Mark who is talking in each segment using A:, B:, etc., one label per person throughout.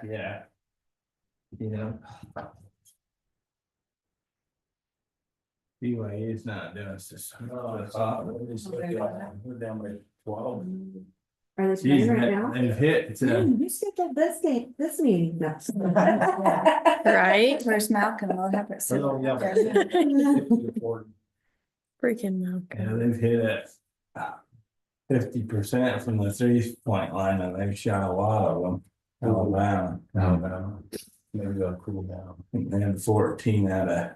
A: Yeah. Yeah. BYU is not doing this.
B: We're down by 12.
C: Are they
A: Geez,
C: playing right now?
A: they've hit,
C: You scheduled this game, this meeting. No.
D: Right?
E: Where's Malcolm? We'll have it.
B: Oh, yeah.
D: Freaking
A: yeah,
D: Malcolm.
A: they've hit it. 50% from the 3-point line, and they've shot a lot of them. Alabama.
B: Maybe they'll cool down.
A: I think they had 14 out of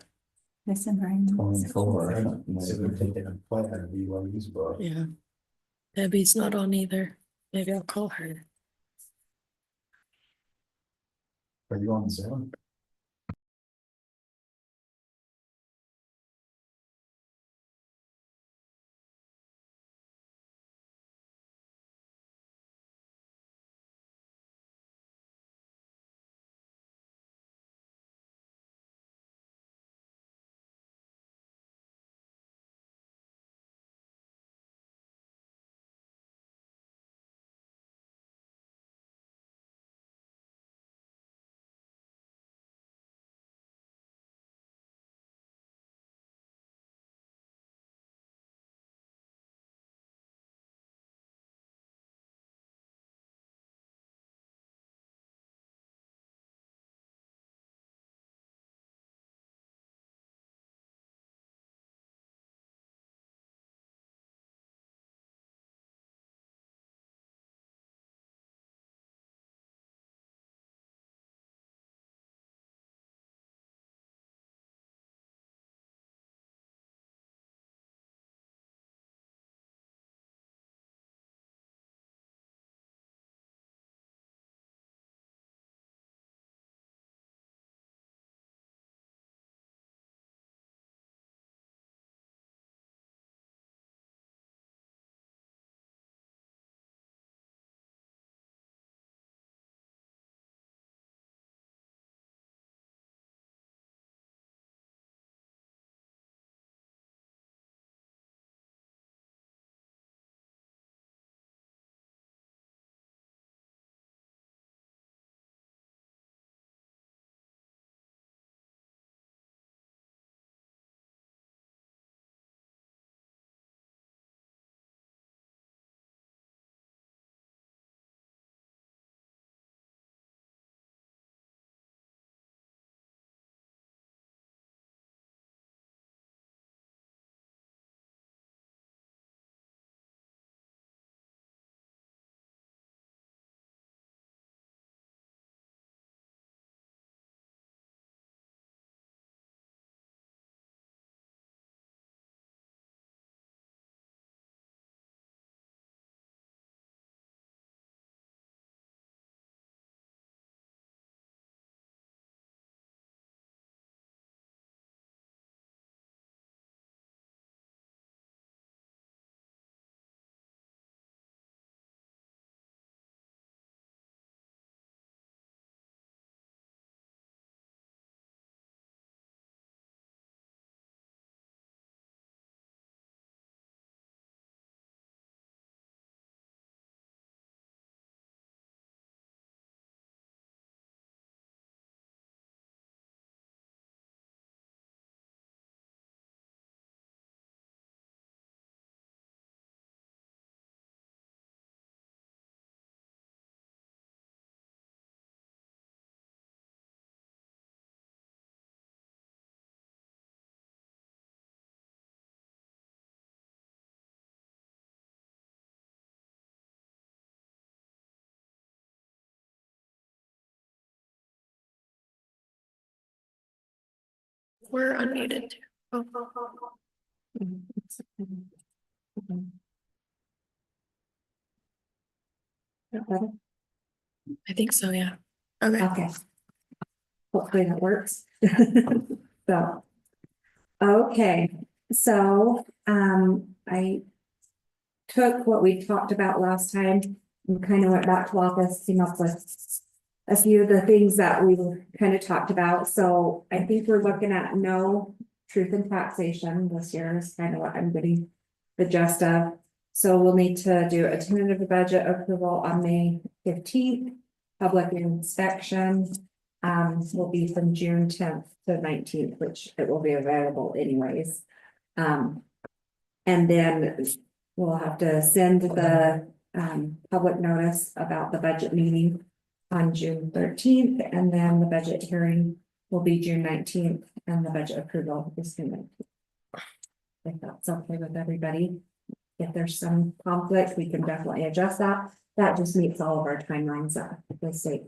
E: Nice and rain.
A: 24 or something.
B: So they're taking a play out of BYU's book.
D: Yeah. Debbie's not on either. Maybe I'll call her.
B: Are you on Zoom?
D: We're unmuted. Oh, I think so, yeah. Okay.
C: Okay. Hopefully that works. So. Okay, so, I took what we talked about last time and kind of went back to office, came up with a few of the things that we kind of talked about. So I think we're looking at no truth in taxation this year is kind of what I'm getting the gist of. So we'll need to do a tentative budget approval on May 15th. public inspection will be from June 10th to 19th, which it will be available anyways. And then we'll have to send the public notice about the budget meeting on June 13th, and then the budget hearing will be June 19th, and the budget approval is June 19th. If that's okay with everybody. If there's some conflict, we can definitely adjust that. That just meets all of our timelines that the state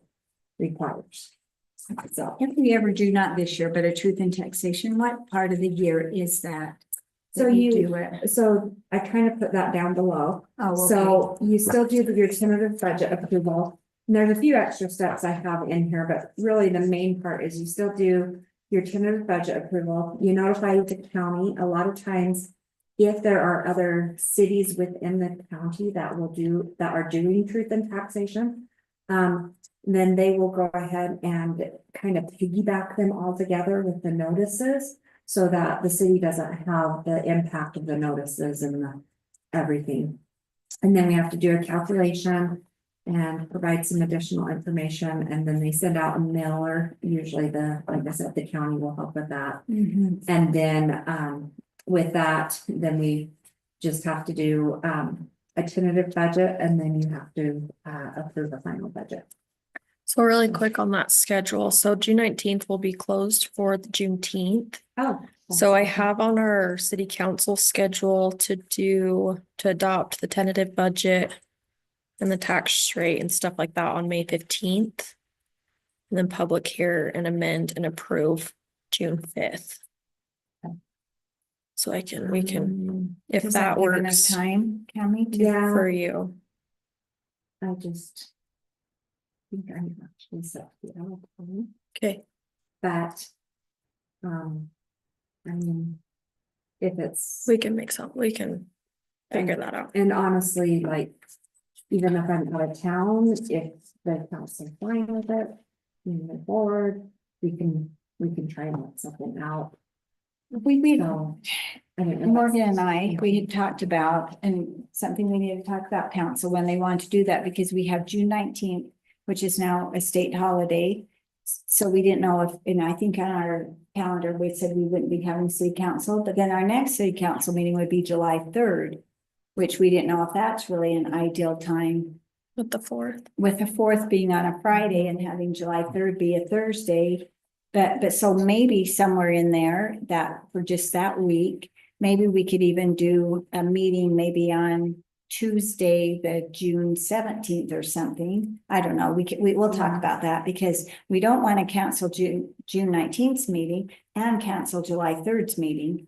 C: requires. So,
E: If we ever do, not this year, but a truth in taxation, what part of the year is that?
C: So
E: that
C: you-
E: do it?
C: so I kind of put that down below.
E: Oh, okay.
C: So you still do your tentative budget approval. And there's a few extra steps I have in here, but really the main part is you still do your tentative budget approval. You notify the county. A lot of times, if there are other cities within the county that are doing truth and taxation, then they will go ahead and kind of piggyback them all together with the notices, so that the city doesn't have the impact of the notices and everything. And then we have to do a calculation and provide some additional information, and then they send out a mailer. Usually like I said, the county will help with that.
E: Mhm.
C: And then, with that, then we just have to do, a tentative budget, and then you have to, approve the final budget.
D: So really quick on that schedule. So June 19th will be closed for the Juneteenth.
C: Oh.
D: So I have on our city council schedule to adopt the tentative budget and the tax rate and stuff like that on May 15th. And then public hear and amend and approve June 5th. So we can, if
E: Does
D: that
E: give enough
D: works
E: time, Cammy? to-
C: Yeah.
D: for you.
C: I just think I'm actually set the hour,
D: Okay,
C: but, I mean, if it's,
D: we can figure that out.
C: and honestly, like, even if I'm out of town, if the council fine with it, we move forward, we can try and work something out.
E: We,
C: So, I don't know.
E: Morgan and I, we had talked about, and something we need to talk about council when they want to do that, because we have June 19th, which is now a state holiday. So we didn't know if, and I think on our calendar, we said we wouldn't be having city council, but then our next city council meeting would be July 3rd, which we didn't know if that's really an ideal time,
D: With the 4th.
E: with the 4th being on a Friday and having July 3rd be a Thursday. But so maybe somewhere in there that for just that week, maybe we could even do a meeting maybe on Tuesday, the June 17th or something. I don't know. We'll talk about that, because we don't want to cancel June 19th meeting and cancel July 3rd's meeting.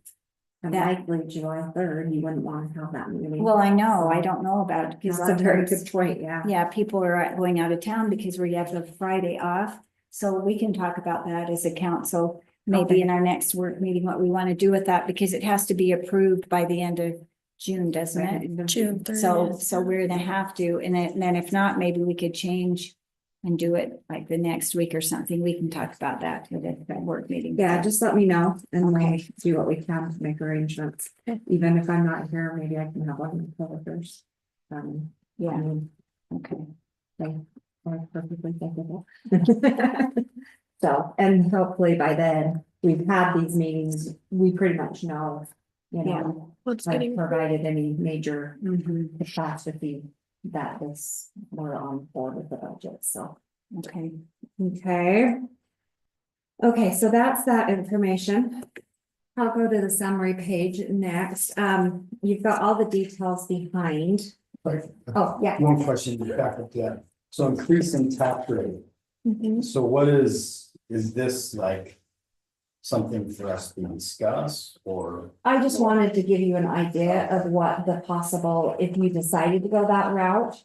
C: And likely July 3rd, you wouldn't want to have that meeting.
E: Well, I know, I don't know about it because
C: That's a very good point, yeah.
E: yeah, people are going out of town because we have the Friday off. So we can talk about that as a council, maybe
C: Okay.
E: in our next work meeting, what we want to do with that, because it has to be approved by the end of June, doesn't it?
D: June 30th.
E: So we're gonna have to, and then if not, maybe we could change and do it like the next week or something. We can talk about that at a work meeting.
C: Yeah, just let me know and we'll do what we can to make arrangements.
D: Okay.
C: Even if I'm not here, maybe I can have one of the coworkers. I
E: Yeah,
C: mean,
E: okay.
C: are perfectly capable. So, and hopefully by then, we've had these meetings, we pretty much know, you know,
D: What's
C: like
D: getting,
C: provided any major
E: Mhm.
C: catastrophe that we're on board with the budget, so.
E: Okay.
C: Okay. Okay, so that's that information. I'll go to the summary page next. You've got all the details behind. Oh, yeah.
B: One question to back up to that. So increase in tax rate.
C: Mhm.
B: So what is this like? Something for us to discuss or?
C: I just wanted to give you an idea of what the possible, if you decided to go that route.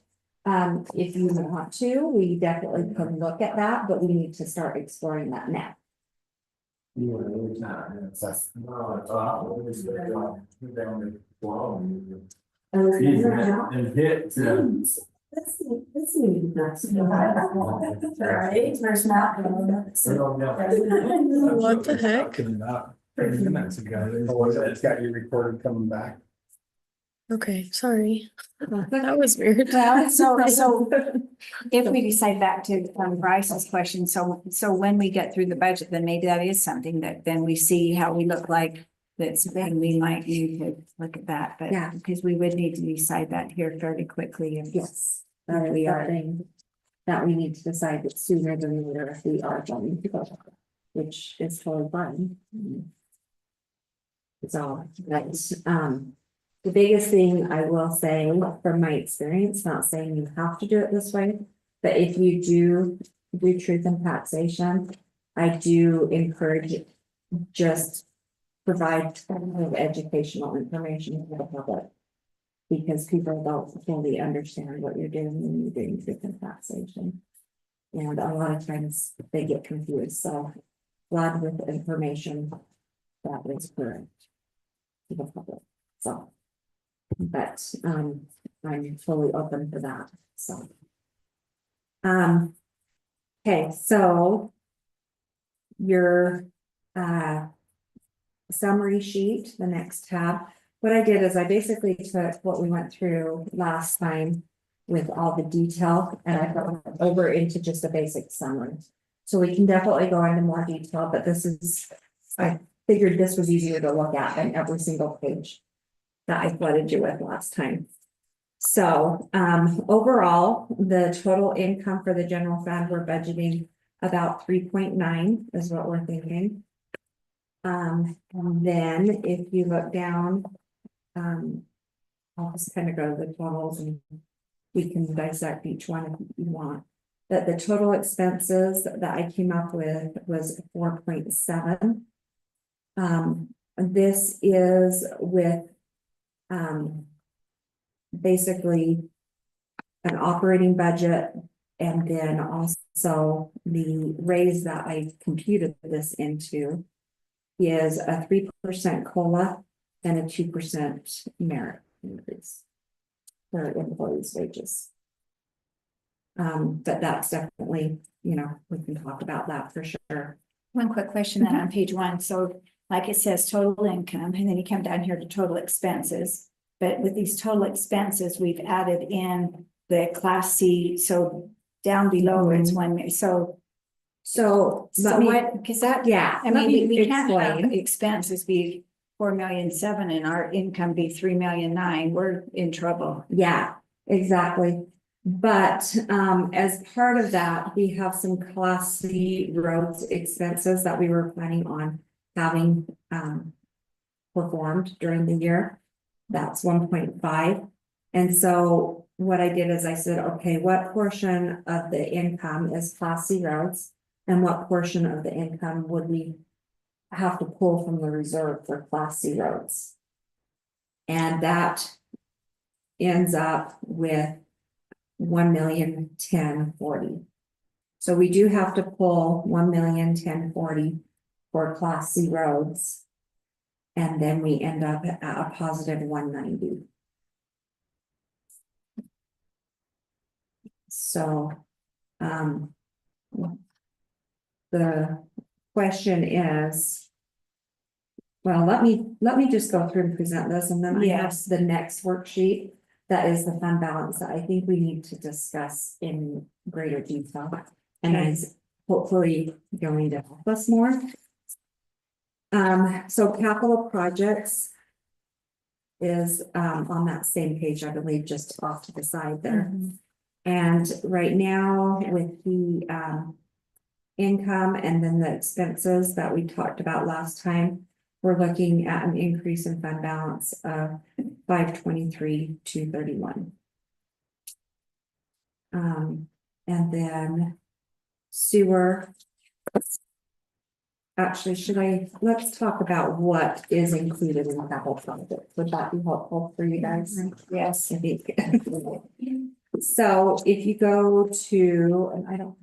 C: If you want to, we definitely could look at that, but we need to start exploring that now.
A: And hit,
D: What the heck?
A: Talking about 30 minutes ago.
B: Or it's got you recorded coming back?
D: okay, sorry. That was weird.
E: Well, so if we decide back to Bryce's question, so when we get through the budget, then maybe that is something that then we see how we look like. That's, and we might need to look at that, but
C: Yeah.
E: because we would need to decide that here fairly quickly.
C: Yes, that is something that we need to decide sooner than later if we are going to go, which is totally fine. So, that's, the biggest thing I will say from my experience, not saying you have to do it this way, but if you do truth and taxation, I do encourage just provide kind of educational information to the public. Because people don't fully understand what you're doing when you're doing truth and taxation. And a lot of times they get confused, so glad with the information that is current to the public, so. But, I'm fully open for that, so. Okay, so. Your, summary sheet, the next tab. What I did is I basically took what we went through last time with all the detail and I got over into just a basic summary. So we can definitely go into more detail, but this is, I figured this was easier to look at than every single page that I flooded you with last time. So, overall, the total income for the general fund, we're budgeting about 3.9 is what we're thinking. And then if you look down, I'll just kind of go to the totals and we can dissect each one if you want. But the total expenses that I came up with was 4.7. This is with, basically an operating budget. And then also the raise that I computed this into is a 3% COLA and a 2% merit increase for employees' wages. But that's definitely, you know, we can talk about that for sure.
E: One quick question then on page 1. So like it says total income, and then you come down here to total expenses. But with these total expenses, we've added in the class C, so down below it's 1 million. So
C: let me,
E: what, because that,
C: yeah,
E: I
C: let
E: mean,
C: me
E: we can't have
C: explain.
E: expenses be 4.7 million and our income be 3.9 million. We're in trouble.
C: Yeah, exactly. But as part of that, we have some class C roads expenses that we were planning on having performed during the year. That's 1.5. And so what I did is I said, okay, what portion of the income is class C roads? And what portion of the income would we have to pull from the reserve for class C roads? And that ends up with 1,010,040. So we do have to pull 1,010,040 for class C roads. And then we end up at a positive 190. So, the question is, well, let me just go through and present this, and then I have
E: Yes.
C: the next worksheet. That is the fund balance that I think we need to discuss in greater detail. And is hopefully going to help us more. So capital projects is on that same page, I believe, just off to the side there. And right now with the income and then the expenses that we talked about last time, we're looking at an increase in fund balance of 523,231. And then sewer. Actually, let's talk about what is included in the capital project. Would that be helpful for you guys?
E: Yes.
C: I think. So if you go to, and I don't,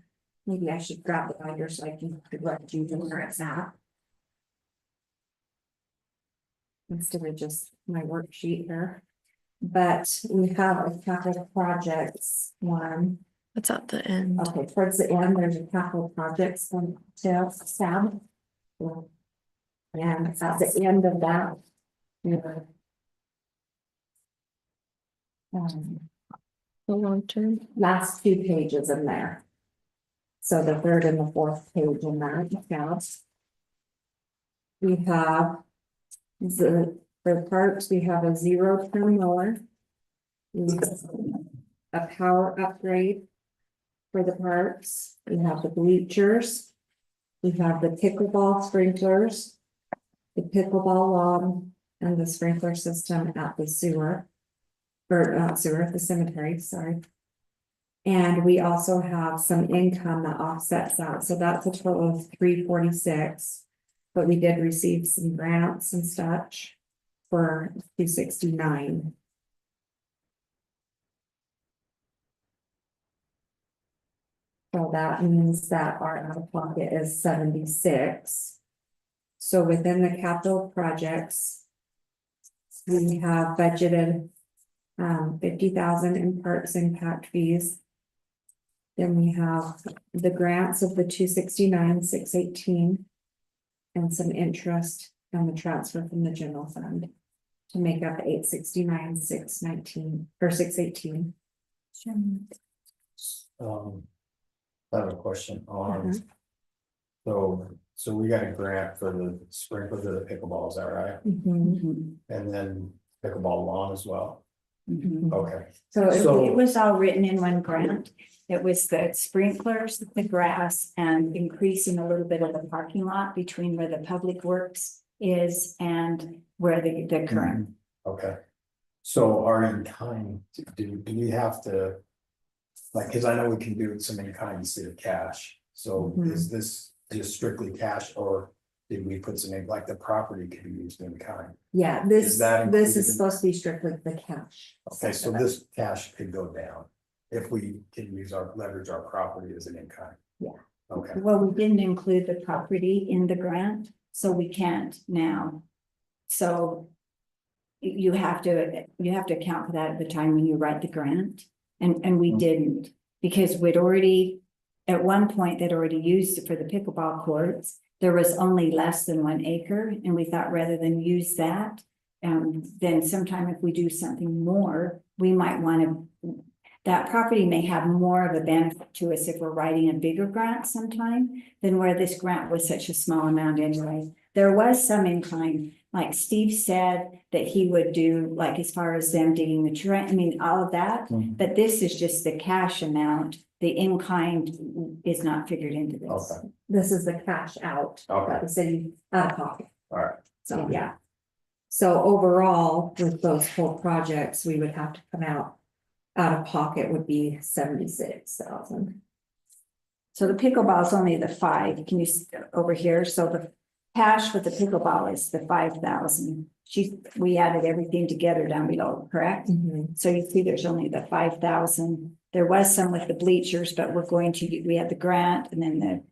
C: maybe I should grab the binder so I can direct you to where it's at. Instead of just my worksheet here. But we have a capital projects one.
D: That's at the end.
C: Okay, towards the end, there's a capital projects one to tab. And at the end of that.
D: The long term.
C: last two pages in there. So the third and the fourth page in that account. We have for parks, we have a 0-turn mower. We have a power upgrade for the parks. We have the bleachers. We have the pickleball sprinklers, the pickleball lawn, and the sprinkler system at the sewer. Or not sewer, at the cemetery, sorry. And we also have some income that offsets that, so that's a total of $346. But we did receive some grants and such for $269. So that means that our out of pocket is 76. So within the capital projects, we have budgeted 50,000 in parks impact fees. Then we have the grants of the 269,618 and some interest and the transfer from the general fund to make up 869,619 or 618.
B: I have a question on.
C: Mhm.
B: So we got a grant for the sprinklers of the pickleball, is that right?
E: Mhm,
B: And then pickleball lawn as well?
E: mhm.
B: Okay,
E: So
B: So-
E: it was all written in one grant. It was the sprinklers, the grass, and increasing a little bit of the parking lot between where the public works is and where the current.
B: okay. So our in-kind, do we have to? Like, cause I know we can do some in-kind instead of cash, so is this just strictly cash, or did we put some in, like the property can be used in kind?
C: Yeah,
B: Is
C: this
B: that
C: is
B: included in-
C: supposed to be strictly the cash.
B: Okay, so
C: side of it.
B: this cash could go down if we can leverage our property as an in-kind.
C: Yeah.
B: Okay,
E: Well, we didn't include the property in the grant, so we can't now. So you have to account for that at the time when you write the grant, and we didn't, because we'd already, at one point, they'd already used it for the pickleball courts. There was only less than 1 acre, and we thought rather than use that, then sometime if we do something more, we might want to. That property may have more of a benefit to us if we're writing a bigger grant sometime than where this grant was such a small amount anyway. There was some incline, like Steve said, that he would do, like as far as them digging the trench, I mean, all of that.
B: Mhm.
E: But this is just the cash amount. The in-kind is not figured into this.
B: okay,
C: This is the cash out
B: Okay.
C: that the city out of pocket.
B: all right,
C: So, yeah. So overall, with those whole projects, we would have to come out of pocket would be 76,000.
E: So the pickleball is only the 5, can you, over here, so the cash with the pickleball is the 5,000. We added everything together down below, correct? So you see there's only the 5,000. There was some with the bleachers, but we had the grant and then the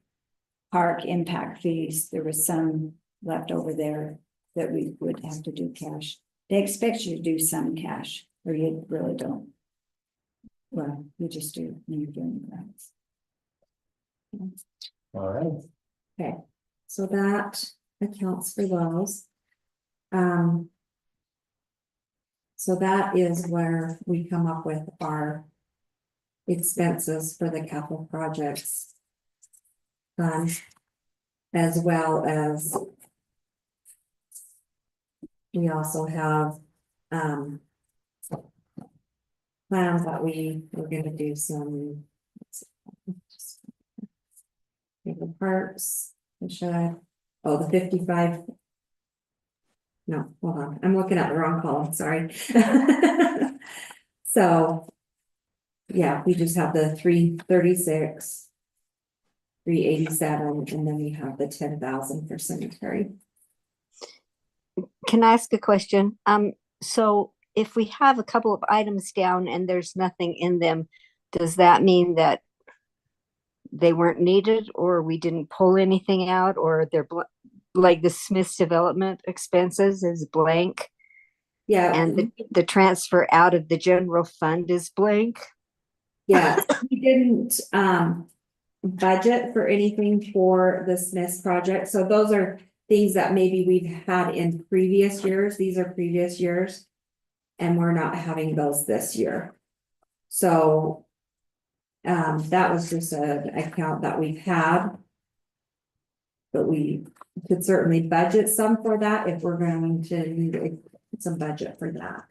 E: park impact fees. There was some left over there that we would have to do cash. They expect you to do some cash, or you really don't. Well, you just do when you're doing grants.
B: all right.
C: Okay, so that accounts for those. So that is where we come up with our expenses for the capital projects. As well as we also have, plans that we're gonna do some. The parks, the shed, the 55. No, hold on, I'm looking at the wrong column, sorry. So. Yeah, we just have the 336. 387, and then we have the 10,000 for cemetery.
F: Can I ask a question? So if we have a couple of items down and there's nothing in them, does that mean that they weren't needed, or we didn't pull anything out, or they're like the Smith's development expenses is blank
C: Yeah,
F: and the transfer out of the general fund is blank?
C: yeah, we didn't budget for anything for the Smiths project, so those are things that maybe we've had in previous years. These are previous years. And we're not having those this year. So. That was just an account that we've had. But we could certainly budget some for that if we're going to need some budget for that.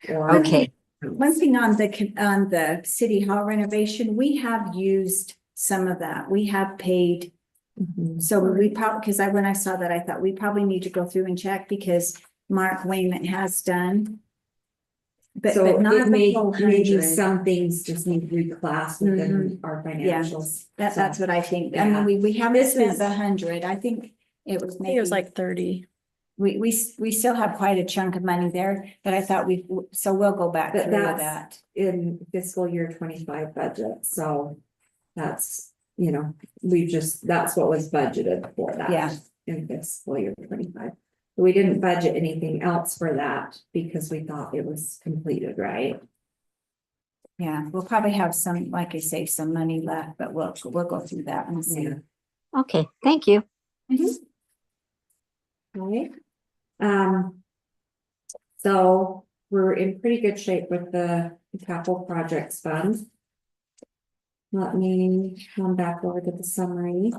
C: Or-
F: Okay,
E: One thing on the city hall renovation, we have used some of that. We have paid.
C: Mhm.
E: So we probably, because when I saw that, I thought we probably need to go through and check because Mark Wayman has done. But
C: So
E: not
C: it
E: the
C: may,
E: full
C: maybe
E: 100.
C: some things just need reclassed within our financials.
E: That's what I think. I
C: Yeah.
E: mean, we haven't
C: This
E: spent
C: is-
E: the 100. I think it was
D: I think
E: maybe.
D: it was like 30.
E: We still have quite a chunk of money there, but I thought so we'll go back
C: But
E: through
C: that's-
E: that.
C: In fiscal year 25 budget, so that's, that's what was budgeted for that.
E: Yeah.
C: In fiscal year 25. We didn't budget anything else for that because we thought it was completed, right?
E: Yeah, we'll probably have some, like I say, some money left, but we'll go through that and see.
C: Yeah.
F: okay, thank you.
C: Right. So we're in pretty good shape with the capital projects fund. Let me come back over to the summary.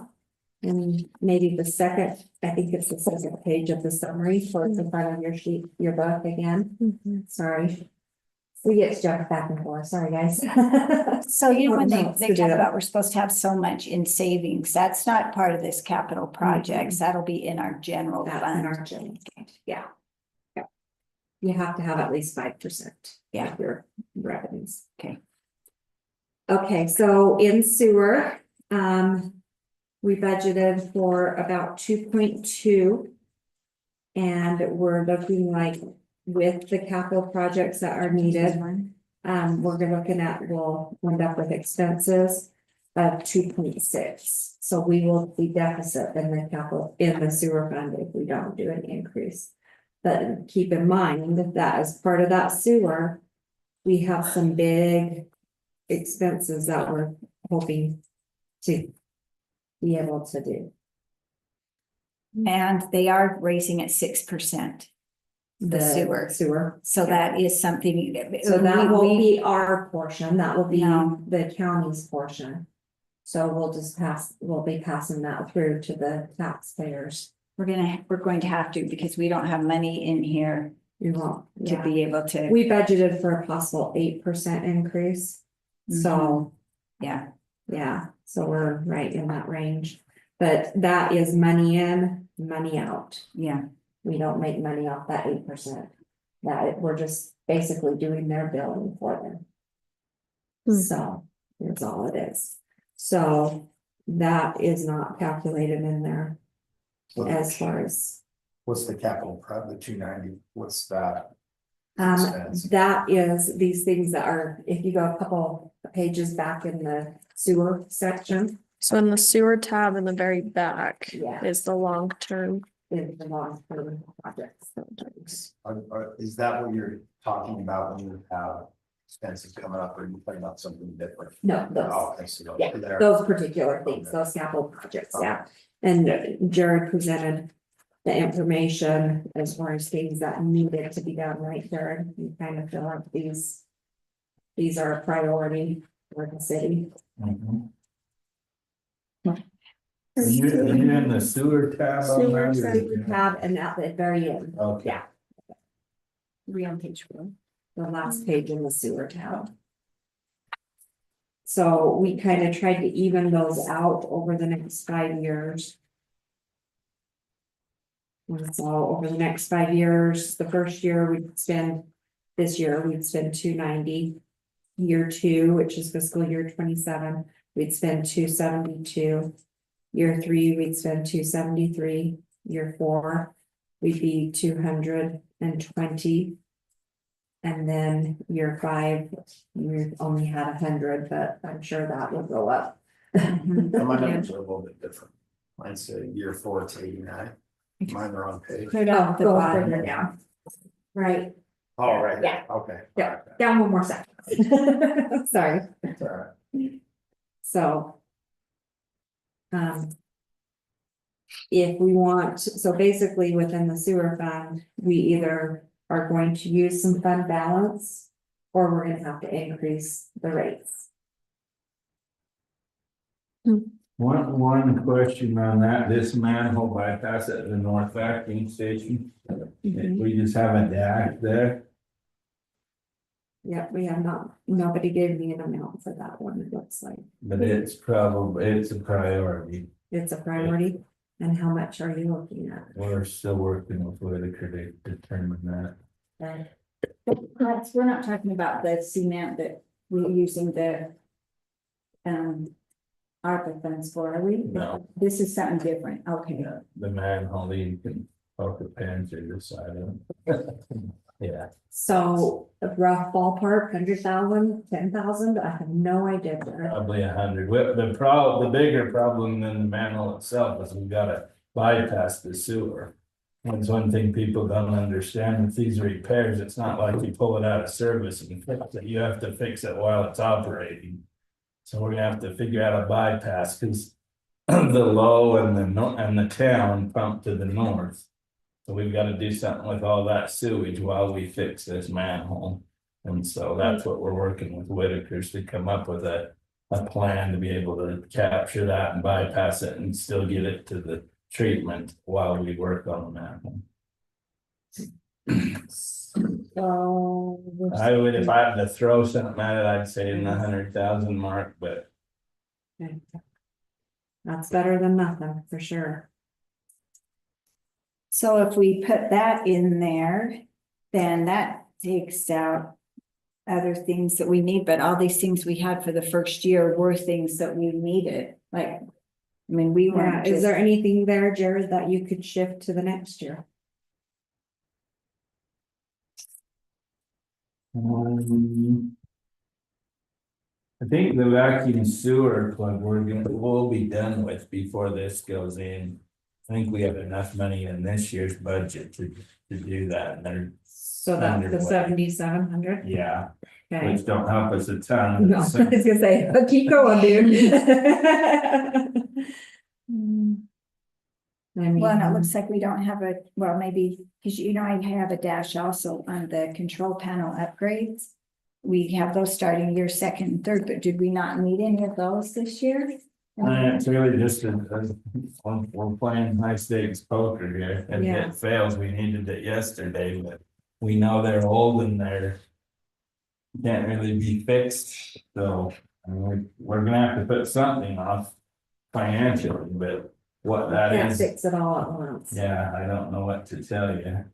C: And maybe the second, I think it's the second page of the summary for the front of your sheet, your book again. Sorry. We get to jump back and forth. Sorry, guys.
E: So when they
C: Lots to
E: talk
C: do.
E: about we're supposed to have so much in savings, that's not part of this capital projects. That'll be in our general
C: That's in
E: fund.
C: our general fund. Yeah. Yeah. You have to have at least 5%.
E: Yeah.
C: of your revenues.
E: Okay.
C: Okay, so in sewer, we budgeted for about 2.2. And we're looking like with the capital projects that are needed, we'll end up with expenses of 2.6. So we will be deficit in the sewer fund if we don't do an increase. But keep in mind that as part of that sewer, we have some big expenses that we're hoping to be able to do.
E: And they are raising at 6%. The sewer.
C: Sewer.
E: So that is something.
C: So that won't
E: we-
C: be our portion, that will be
E: No.
C: the county's portion. So we'll be passing that through to the taxpayers.
E: We're going to have to, because we don't have money in here
C: You won't,
E: to
C: yeah.
E: be able to,
C: We budgeted for a possible 8% increase. So,
E: yeah,
C: yeah, so we're right in that range. But that is money in, money out.
E: yeah.
C: We don't make money off that 8%. We're just basically doing their billing for them.
D: Hmm.
C: So that's all it is. So that is not calculated in there as far as.
B: What's the capital the 290, what's that?
C: That is these things that are, if you go a couple pages back in the sewer section,
D: So in the sewer tab in the very back
C: Yeah.
D: is the long term.
C: is the long-term projects.
B: Is that what you're talking about when you have expenses coming up, or are you talking about something different?
C: No, those.
B: Oh, okay, so
C: Yeah,
B: there.
C: those particular things, those capital projects, yeah. And Jared presented the information as far as things that needed to be done, right, Jared? You kind of feel like these are a priority for the city.
A: Mhm. Are you in the sewer tab? on
C: Sewer,
A: that, or-
C: sewer tab, and at the very end,
A: Okay.
C: yeah.
E: On page 4.
C: The last page in the sewer tab. So we kind of tried to even those out over the next 5 years. And so over the next 5 years, the first year this year we'd spend 290. Year 2, which is fiscal year 27, we'd spend 272. Year 3, we'd spend 273. Year 4, we'd be 220. And then year 5, we only had 100, but I'm sure that will go up.
B: And my numbers are a little bit different. Mine say year 4 to 89. Mine are on page.
E: Put up the
C: Go
E: bottom.
C: further down. Right,
B: Oh, right.
C: Yeah.
B: Okay.
C: Yeah. down one more second. Sorry.
B: It's all right.
C: So. If we want, so basically within the sewer fund, we either are going to use some fund balance. or we're gonna have to increase the rates.
A: One question on that, this manhole bypass at the north vacuum station, we just have a dash there.
C: Yeah, we have not, nobody gave me an amount for that one, it looks like.
A: But it's a priority.
C: It's a priority, and how much are you looking at?
A: We're still working with Whitaker to determine that.
E: We're not talking about the cement that we're using the. ARPA funds for, are we?
A: No.
E: This is something different, okay.
A: Yeah, the manhole, you can poke the pans through the side of it. Yeah,
C: So a rough ballpark, 100,000, 10,000, I have no idea.
A: probably 100. The bigger problem than the manhole itself is we've gotta bypass the sewer. That's one thing people don't understand with these repairs. It's not like you pull it out of service and fix it. You have to fix it while it's operating. So we're gonna have to figure out a bypass, cause the low and the town pump to the north. So we've gotta do something with all that sewage while we fix this manhole. And so that's what we're working with Whitaker's to come up with a plan to be able to capture that and bypass it and still get it to the treatment while we work on the manhole.
C: So.
A: I would, if I had to throw something at it, I'd say in the 100,000 mark, but
C: Okay. That's better than nothing, for sure.
E: So if we put that in there, then that takes out other things that we need, but all these things we had for the first year were things that we needed, like, I mean, we
C: Yeah,
E: weren't
C: is
E: just.
C: there anything there, Jared, that you could shift to the next year?
A: I think the vacuum sewer plug we'll be done with before this goes in. I think we have enough money in this year's budget to do that, and they're,
C: So that's the
A: Underway.
C: 7,700,
A: yeah,
C: okay.
A: which don't help us a ton.
C: No, I was gonna say, keep going, dude. I mean,
E: Well, and it looks like we don't have a, well, maybe, because you know, I have a dash also on the control panel upgrades. We have those starting year second and third, but did we not need any of those this year?
A: It's really just we're playing high stakes poker here, and if
C: Yeah.
A: it fails, we needed it yesterday, but we know they're old and they're. Can't really be fixed, so I mean, we're gonna have to put something off financially, but what that
C: can't
A: is,
C: fix it all at once.
A: yeah, I don't know what to tell you.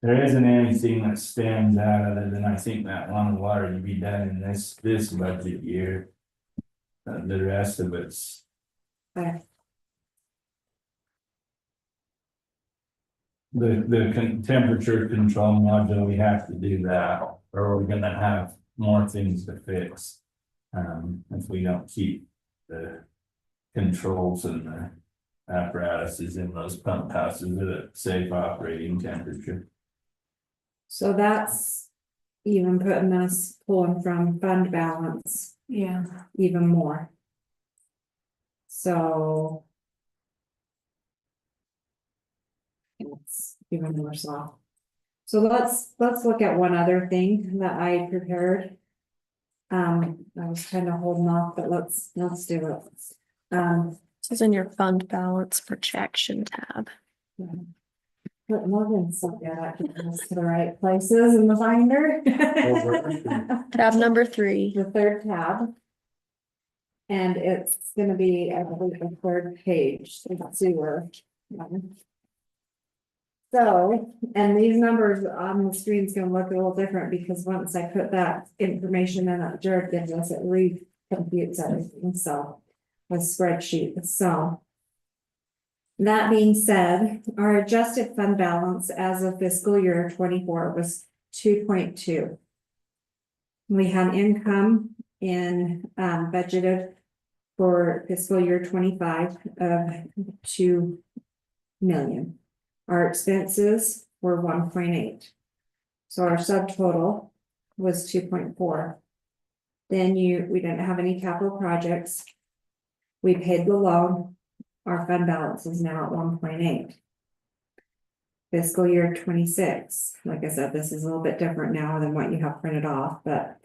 A: There isn't anything that stands out other than I think that one water to be done in this budget year. The rest of it's.
C: Okay.
A: The temperature control module, we have to do that, or we're gonna have more things to fix. If we don't keep the controls and the apparatuses in those pump houses at a safe operating temperature.
C: So that's even putting us pulling from fund balance
E: Yeah.
C: even more. So. It's even more soft. So let's look at one other thing that I prepared. I was kind of holding off, but let's do it.
D: This is in your fund balance projection tab.
C: But Morgan said that I can go to the right places in the binder.
D: Tab number 3.
C: The third tab. And it's gonna be, I believe, the third page, let's see where. So, and these numbers on the screen is gonna look a little different, because once I put that information in that Jared gives us, it recomputes everything, so. With spreadsheet, so. That being said, our adjusted fund balance as of fiscal year 24 was 2.2. We had income in budgeted for fiscal year 25 of 2 million. Our expenses were 1.8. So our subtotal was 2.4. Then we didn't have any capital projects. We paid the loan. Our fund balance is now at 1.8. Fiscal year 26. Like I said, this is a little bit different now than what you have printed off, but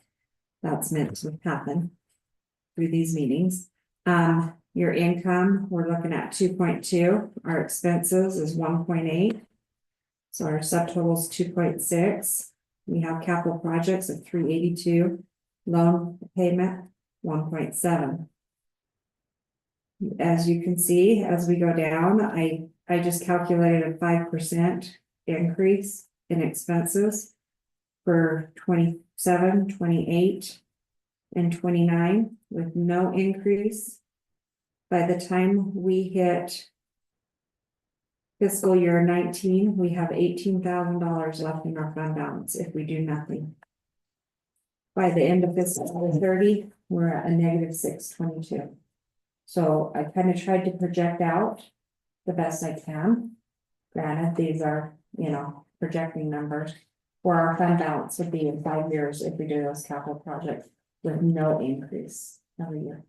C: that's meant to happen through these meetings. Your income, we're looking at 2.2. Our expenses is 1.8. So our subtotal is 2.6. We have capital projects of 382, loan payment 1.7. As you can see, as we go down, I just calculated a 5% increase in expenses for 27, 28, and 29 with no increase. By the time we hit fiscal year 19, we have $18,000 left in our fund balance if we do nothing. By the end of fiscal year 30, we're at a negative 622. So I kind of tried to project out the best I can. Granted, these are, projecting numbers where our fund balance would be in 5 years if we do those capital projects with no increase every year.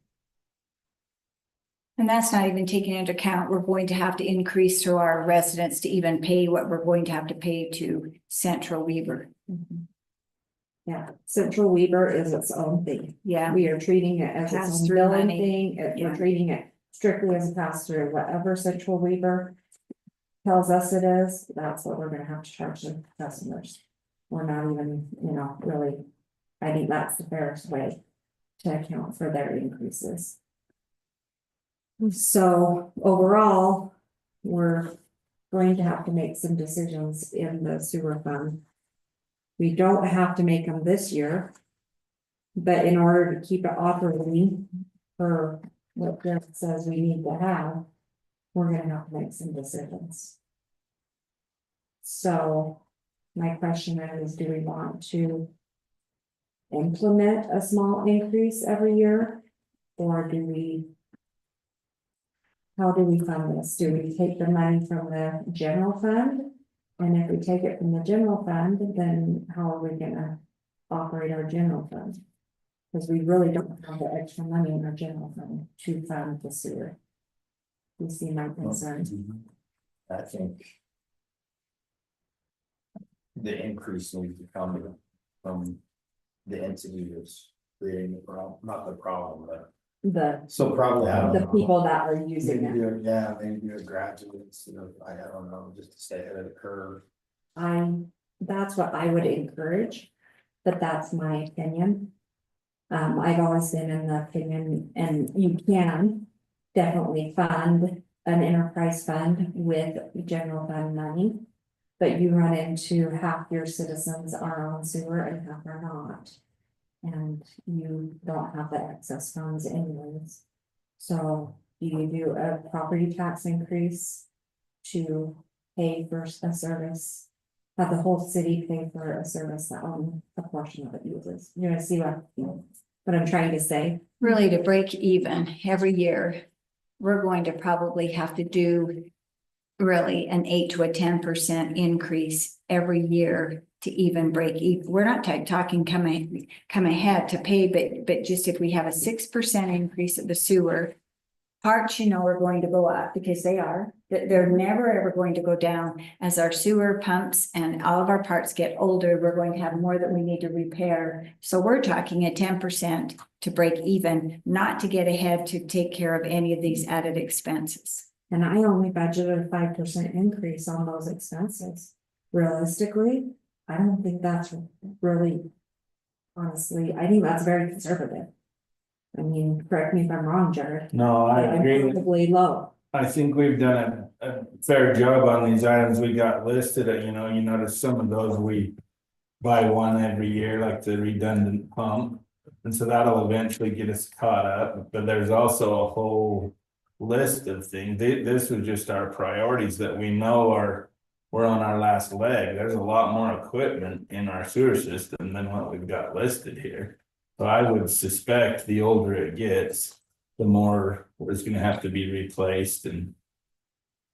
E: And that's not even taking into account, we're going to have to increase to our residents to even pay what we're going to have to pay to Central Weaver.
C: Yeah, Central Weaver is its own thing.
E: Yeah,
C: We are treating it as its own
E: Pass-through
C: billing
E: money.
C: thing.
E: Yeah.
C: We're treating it strictly as a pass through. Whatever Central Weaver tells us it is, that's what we're gonna have to charge the customers. We're not even, really, I think that's the fairest way to account for their increases. So overall, we're going to have to make some decisions in the sewer fund. We don't have to make them this year. But in order to keep it operating for what Jeff says we need to have, we're gonna have to make some decisions. So my question is, do we want to implement a small increase every year? Or do we? How do we fund this? Do we take the money from the general fund? And if we take it from the general fund, then how are we gonna operate our general fund? Because we really don't have the extra money in our general fund to fund the sewer. You see my concern?
B: I think the increase needs to come from the entity that's creating the problem, not the problem, but. So probably, I don't
C: The
B: know.
C: people that are using
B: Maybe
C: it.
B: maybe do a graduate instead of, I don't know, just to stay ahead of the curve.
C: That's what I would encourage, but that's my opinion. I've always been in the opinion, and you can definitely fund an enterprise fund with general fund money. But you run into half your citizens are on sewer and half are not. And you don't have the excess funds anyways. So do you do a property tax increase to pay for a service? Have the whole city pay for a service that only a portion of it uses? You're gonna see what I'm trying to say.
E: really to break even every year, we're going to probably have to do really an 8 to a 10% increase every year to even break even. We're not talking come ahead to pay, but just if we have a 6% increase of the sewer, parts, are going to go up because they are. They're never ever going to go down. As our sewer pumps and all of our parts get older, we're going to have more that we need to repair. So we're talking a 10% to break even, not to get ahead to take care of any of these added expenses.
C: And I only budgeted a 5% increase on those expenses. Realistically, I don't think that's really, honestly, I think that's very conservative. I mean, correct me if I'm wrong, Jared.
A: No, I
C: I'm
A: agree.
C: probably low.
A: I think we've done a fair job on these items we got listed, you notice some of those we buy one every year, like the redundant pump. And so that'll eventually get us caught up, but there's also a whole list of things. This was just our priorities that we know we're on our last leg. There's a lot more equipment in our sewer system than what we've got listed here. So I would suspect the older it gets, the more it's gonna have to be replaced and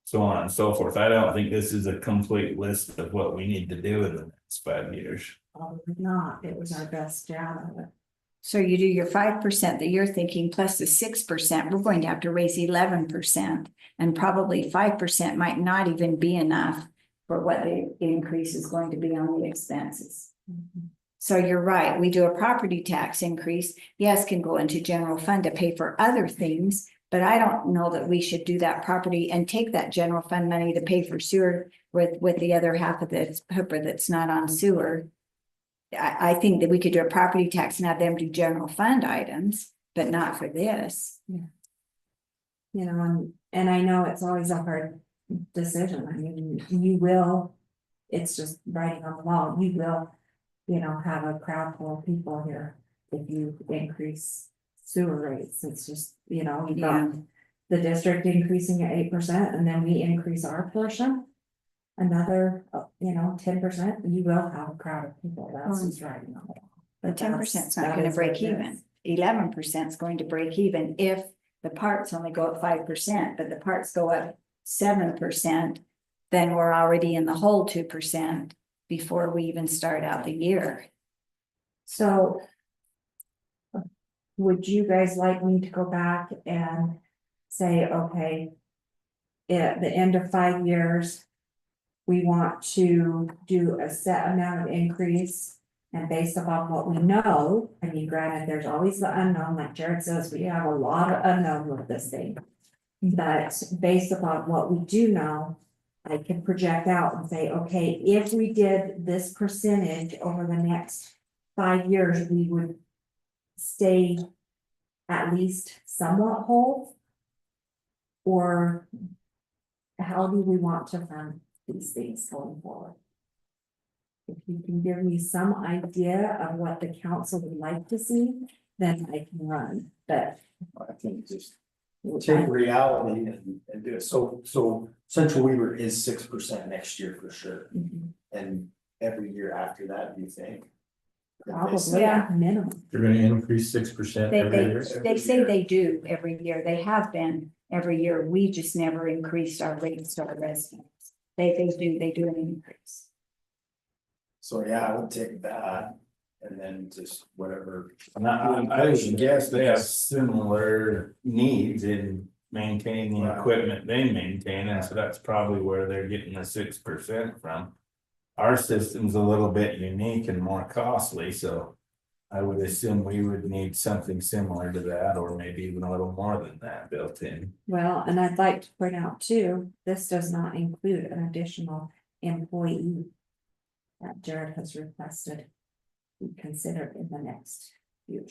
A: so on and so forth. I don't think this is a complete list of what we need to do in the next 5 years.
C: Probably not. It was our best job of it.
E: So you do your 5% that you're thinking plus the 6%, we're going to have to raise 11%. And probably 5% might not even be enough for what the increase is going to be on the expenses. So you're right, we do a property tax increase, yes, can go into general fund to pay for other things. But I don't know that we should do that property and take that general fund money to pay for sewer with the other half of the HIPAA that's not on sewer. I think that we could do a property tax and have them do general fund items, but not for this.
C: You know, and I know it's always a hard decision. I mean, you will, it's just writing on the wall, you will, you know, have a crowd full of people here if you increase sewer rates. It's just, you know, you got the district increasing at 8% and then we increase our portion. Another, you know, 10%, you will have a crowd of people. That's just writing on the wall.
E: But 10% is not
C: that
E: gonna
C: is what
E: break
C: it
E: even.
C: is.
E: 11% is going to break even if the parts only go up 5%, but the parts go up 7%. Then we're already in the hole 2% before we even start out the year.
C: So. Would you guys like me to go back and say, okay. At the end of 5 years. We want to do a set amount of increase. And based upon what we know, I mean, granted, there's always the unknown, like Jared says, we have a lot of unknown with this thing. But based upon what we do know, I can project out and say, okay, if we did this percentage over the next 5 years, we would stay at least somewhat whole? Or how do we want to fund these things going forward? If you can give me some idea of what the council would like to see, then I can run, but.
B: I think just take reality and do it. So Central Weaver is 6% next year for sure.
C: Mhm.
B: And every year after that, do you think?
C: Probably
E: Yeah.
C: at minimum.
A: You're gonna increase 6%
E: They,
A: every
E: they,
A: year?
E: they say they do every year. They have been every year. We just never increased our rates to our residents. They do an increase.
B: So yeah, I would take that and then just whatever.
A: And I would guess they have similar needs in maintaining the
B: Right.
A: equipment they maintain, and so that's probably where they're getting the 6% from. Our system's a little bit unique and more costly, so I would assume we would need something similar to that, or maybe even a little more than that built in.
C: Well, and I'd like to point out too, this does not include an additional employee. That Jared has requested. Be considered in the near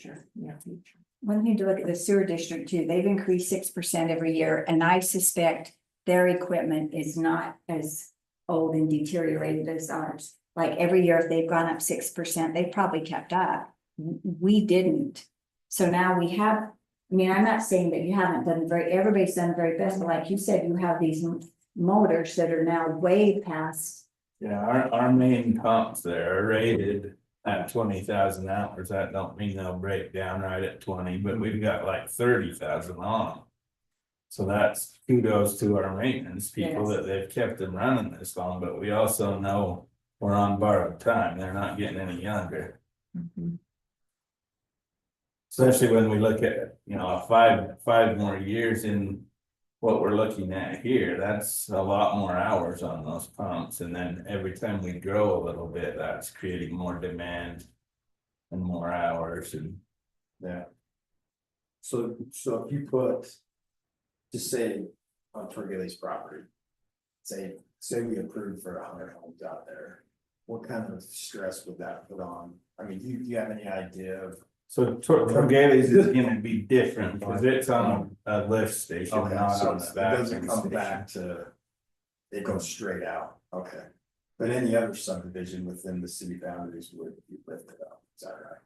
C: future.
E: One thing to look at the sewer district too, they've increased 6% every year, and I suspect their equipment is not as old and deteriorated as ours. Like every year, if they've gone up 6%, they've probably kept up. We didn't. So now we have, I mean, I'm not saying that you haven't done everybody's done very best, but like you said, you have these motors that are now way past.
A: Yeah, our main pumps there are rated at 20,000 hours. That don't mean they'll break down right at 20, but we've got like 30,000 on them. So that's kudos to our maintenance people
E: Yes.
A: that they've kept them running this long, but we also know we're on borrowed time. They're not getting any younger. Especially when we look at, you know, five more years in what we're looking at here, that's a lot more hours on those pumps. And then every time we grow a little bit, that's creating more demand and more hours and.
B: Yeah. So if you put, just say on Torgilly's property, say we approved for 100 homes out there, what kind of stress would that put on? I mean, do you have any idea of?
A: So Torgales is gonna be different because it's on a lift station,
B: Okay,
A: not
B: so
A: on the
B: it doesn't
A: vacuum
B: come
A: station.
B: back to, it goes straight out, okay. But any other subdivision within the city boundaries would be lifted up, is that right?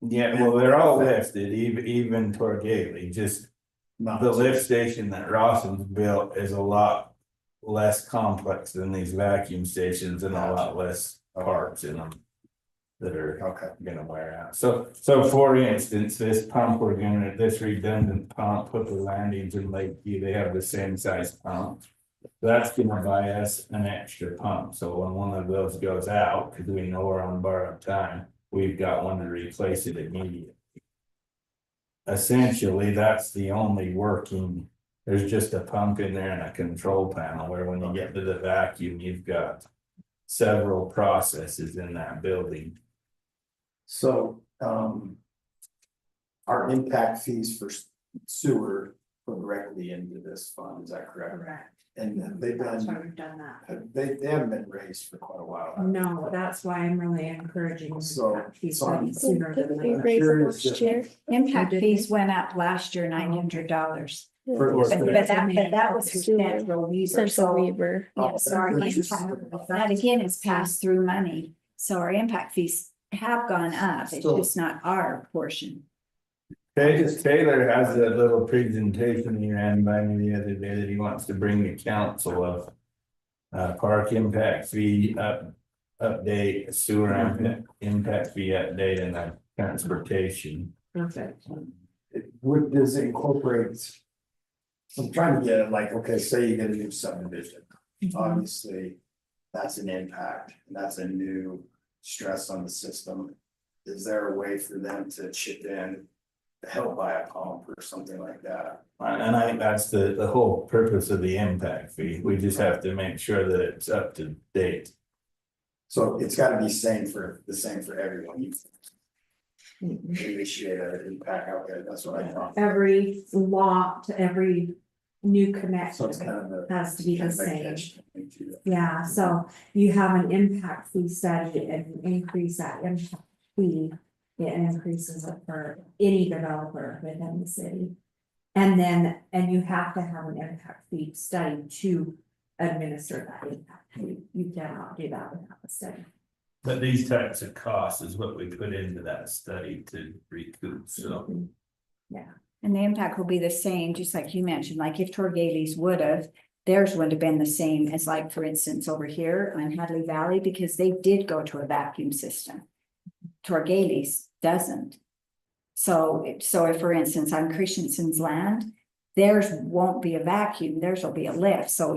A: Yeah, well, they're all lifted, even Torgale, just
B: Not
A: the
B: to-
A: lift station that Rawson's built is a lot less complex than these vacuum stations and a lot less parts in them that are
B: Okay,
A: gonna wear out. So for instance, this pump, this redundant pump, put the landings in Lakeview, they have the same size pump. That's gonna buy us an extra pump, so when one of those goes out, cause we know we're on borrowed time, we've got one to replace it immediately. Essentially, that's the only working There's just a pump in there and a control panel, where when you get to the vacuum, you've got several processes in that building.
B: So, our impact fees for sewer go directly into this fund, is that correct?
C: Correct.
B: And they've
C: That's why
B: been,
C: we've done that.
B: they haven't been raised for quite a while.
C: No, that's why I'm really encouraging.
B: So-
C: these
B: so I'm-
C: studies sooner than
D: Didn't we
C: later.
D: raise it
B: curious
D: last
B: if-
D: year?
E: Impact
C: did
E: fees
C: they?
E: went up last year, $900.
B: For-
E: But that was for Central Weaver,
D: Central
E: so,
D: Weaver.
E: yeah, so our impact, that again is pass through money, so our impact fees have gone up, it's
B: So-
E: just not our portion.
A: Taylor has a little presentation he ran by me the other day that he wants to bring the council of. Park impact fee update, sewer impact fee update, and transportation.
C: Perfect.
B: Does it incorporate? I'm trying to get it like, okay, say you get a new subdivision, obviously, that's an impact, and that's a new stress on the system. Is there a way for them to chip in, to help buy a pump or something like that?
A: And I think that's the whole purpose of the impact fee. We just have to make sure that it's up to date.
B: So it's gotta be the same for everyone, you
C: Mhm.
B: initiate an impact, okay, that's what I thought.
C: Every lot, every new
B: So
C: connection
B: it's kind of the.
C: has to be the
B: kind of a
C: same.
B: catch-22.
C: Yeah, so you have an impact fee study and increase that impact fee. It increases it for any developer within the city. And then, and you have to have an impact fee study to administer that impact fee. You cannot do that without a study.
A: But these types of costs is what we put into that study to recoup, so.
E: And the impact will be the same, just like you mentioned, like if Torgales would have, theirs would have been the same as like, for instance, over here on Hadley Valley, because they did go to a vacuum system. Torgales doesn't. So if, for instance, on Christensen's land, theirs won't be a vacuum, theirs will be a lift, so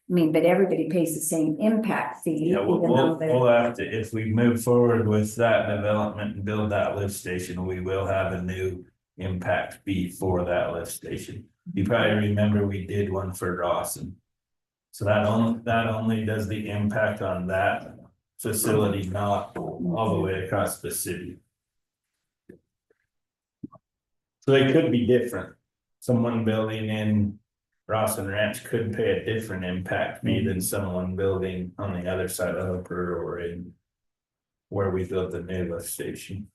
E: but everybody pays the same impact fee.
A: Yeah,
E: even though they're-
A: we'll have to, if we move forward with that development and build that lift station, we will have a new impact fee for that lift station. You probably remember we did one for Rawson. So that only does the impact on that facility, not all the way across the city. So they could be different. Someone building in Rawson Ranch could pay a different impact fee than someone building on the other side of Hooper or in. Where we built the new lift station.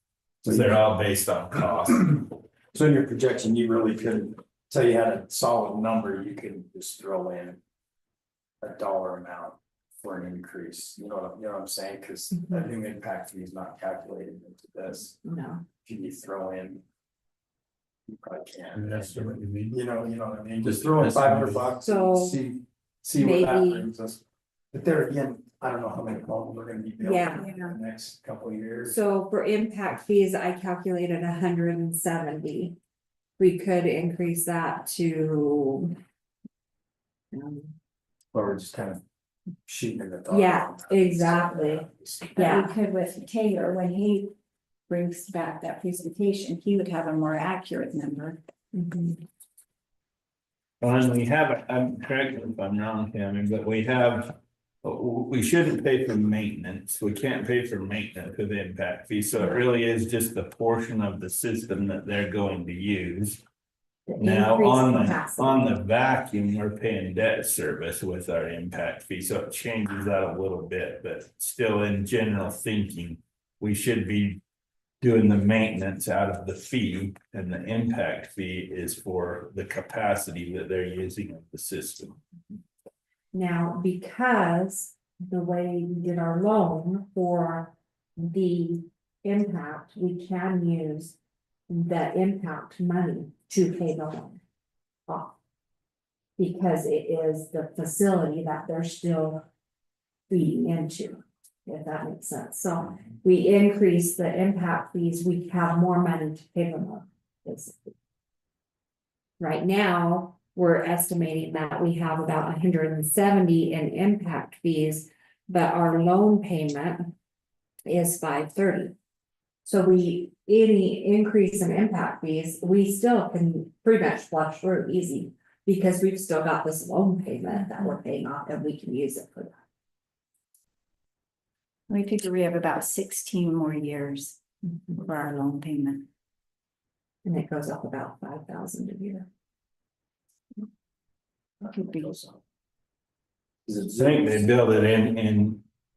A: So they're all based on cost.
B: So in your projection, you really couldn't, say you had a solid number, you could just throw in. A dollar amount for an increase, you know what I'm saying, cause that new impact fee is not calculated into this,
C: No.
B: can you throw in? You probably can't.
A: That's what you mean.
B: You know what I mean, just throw in $500
C: So,
B: and see what that
C: maybe-
B: brings us. But there again, I don't know how many homes we're gonna be building
C: Yeah.
B: in the next couple of years.
C: So for impact fees, I calculated 170. We could increase that to.
B: Or we're just kind of shooting in the dark.
C: Yeah, exactly. Yeah.
E: We could with Taylor, when he brings back that presentation, he would have a more accurate number.
C: Mhm.
A: And we have, I'm correct if I'm wrong, Tammy, but we have. We shouldn't pay for maintenance, we can't pay for maintenance with impact fee, so it really is just the portion of the system that they're going to use. Now,
C: Increase
A: on
C: capacity.
A: the vacuum, we're paying debt service with our impact fee, so it changes that a little bit, but still in general thinking. We should be doing the maintenance out of the fee, and the impact fee is for the capacity that they're using of the system.
C: Now, because the way we did our loan for the impact, we can use the impact money to pay the loan off. Because it is the facility that they're still feeding into, if that makes sense. So we increase the impact fees, we have more money to pay them off, basically. Right now, we're estimating that we have about 170 in impact fees, but our loan payment is 530. So any increase in impact fees, we still can pretty much flush through easy, Because we've still got this loan payment that we're paying off and we can use it for that.
E: We figure we have about 16 more years for our loan payment.
C: And it goes up about 5,000 a year.
E: Could be.
B: Is
A: I
B: it-
A: think they built it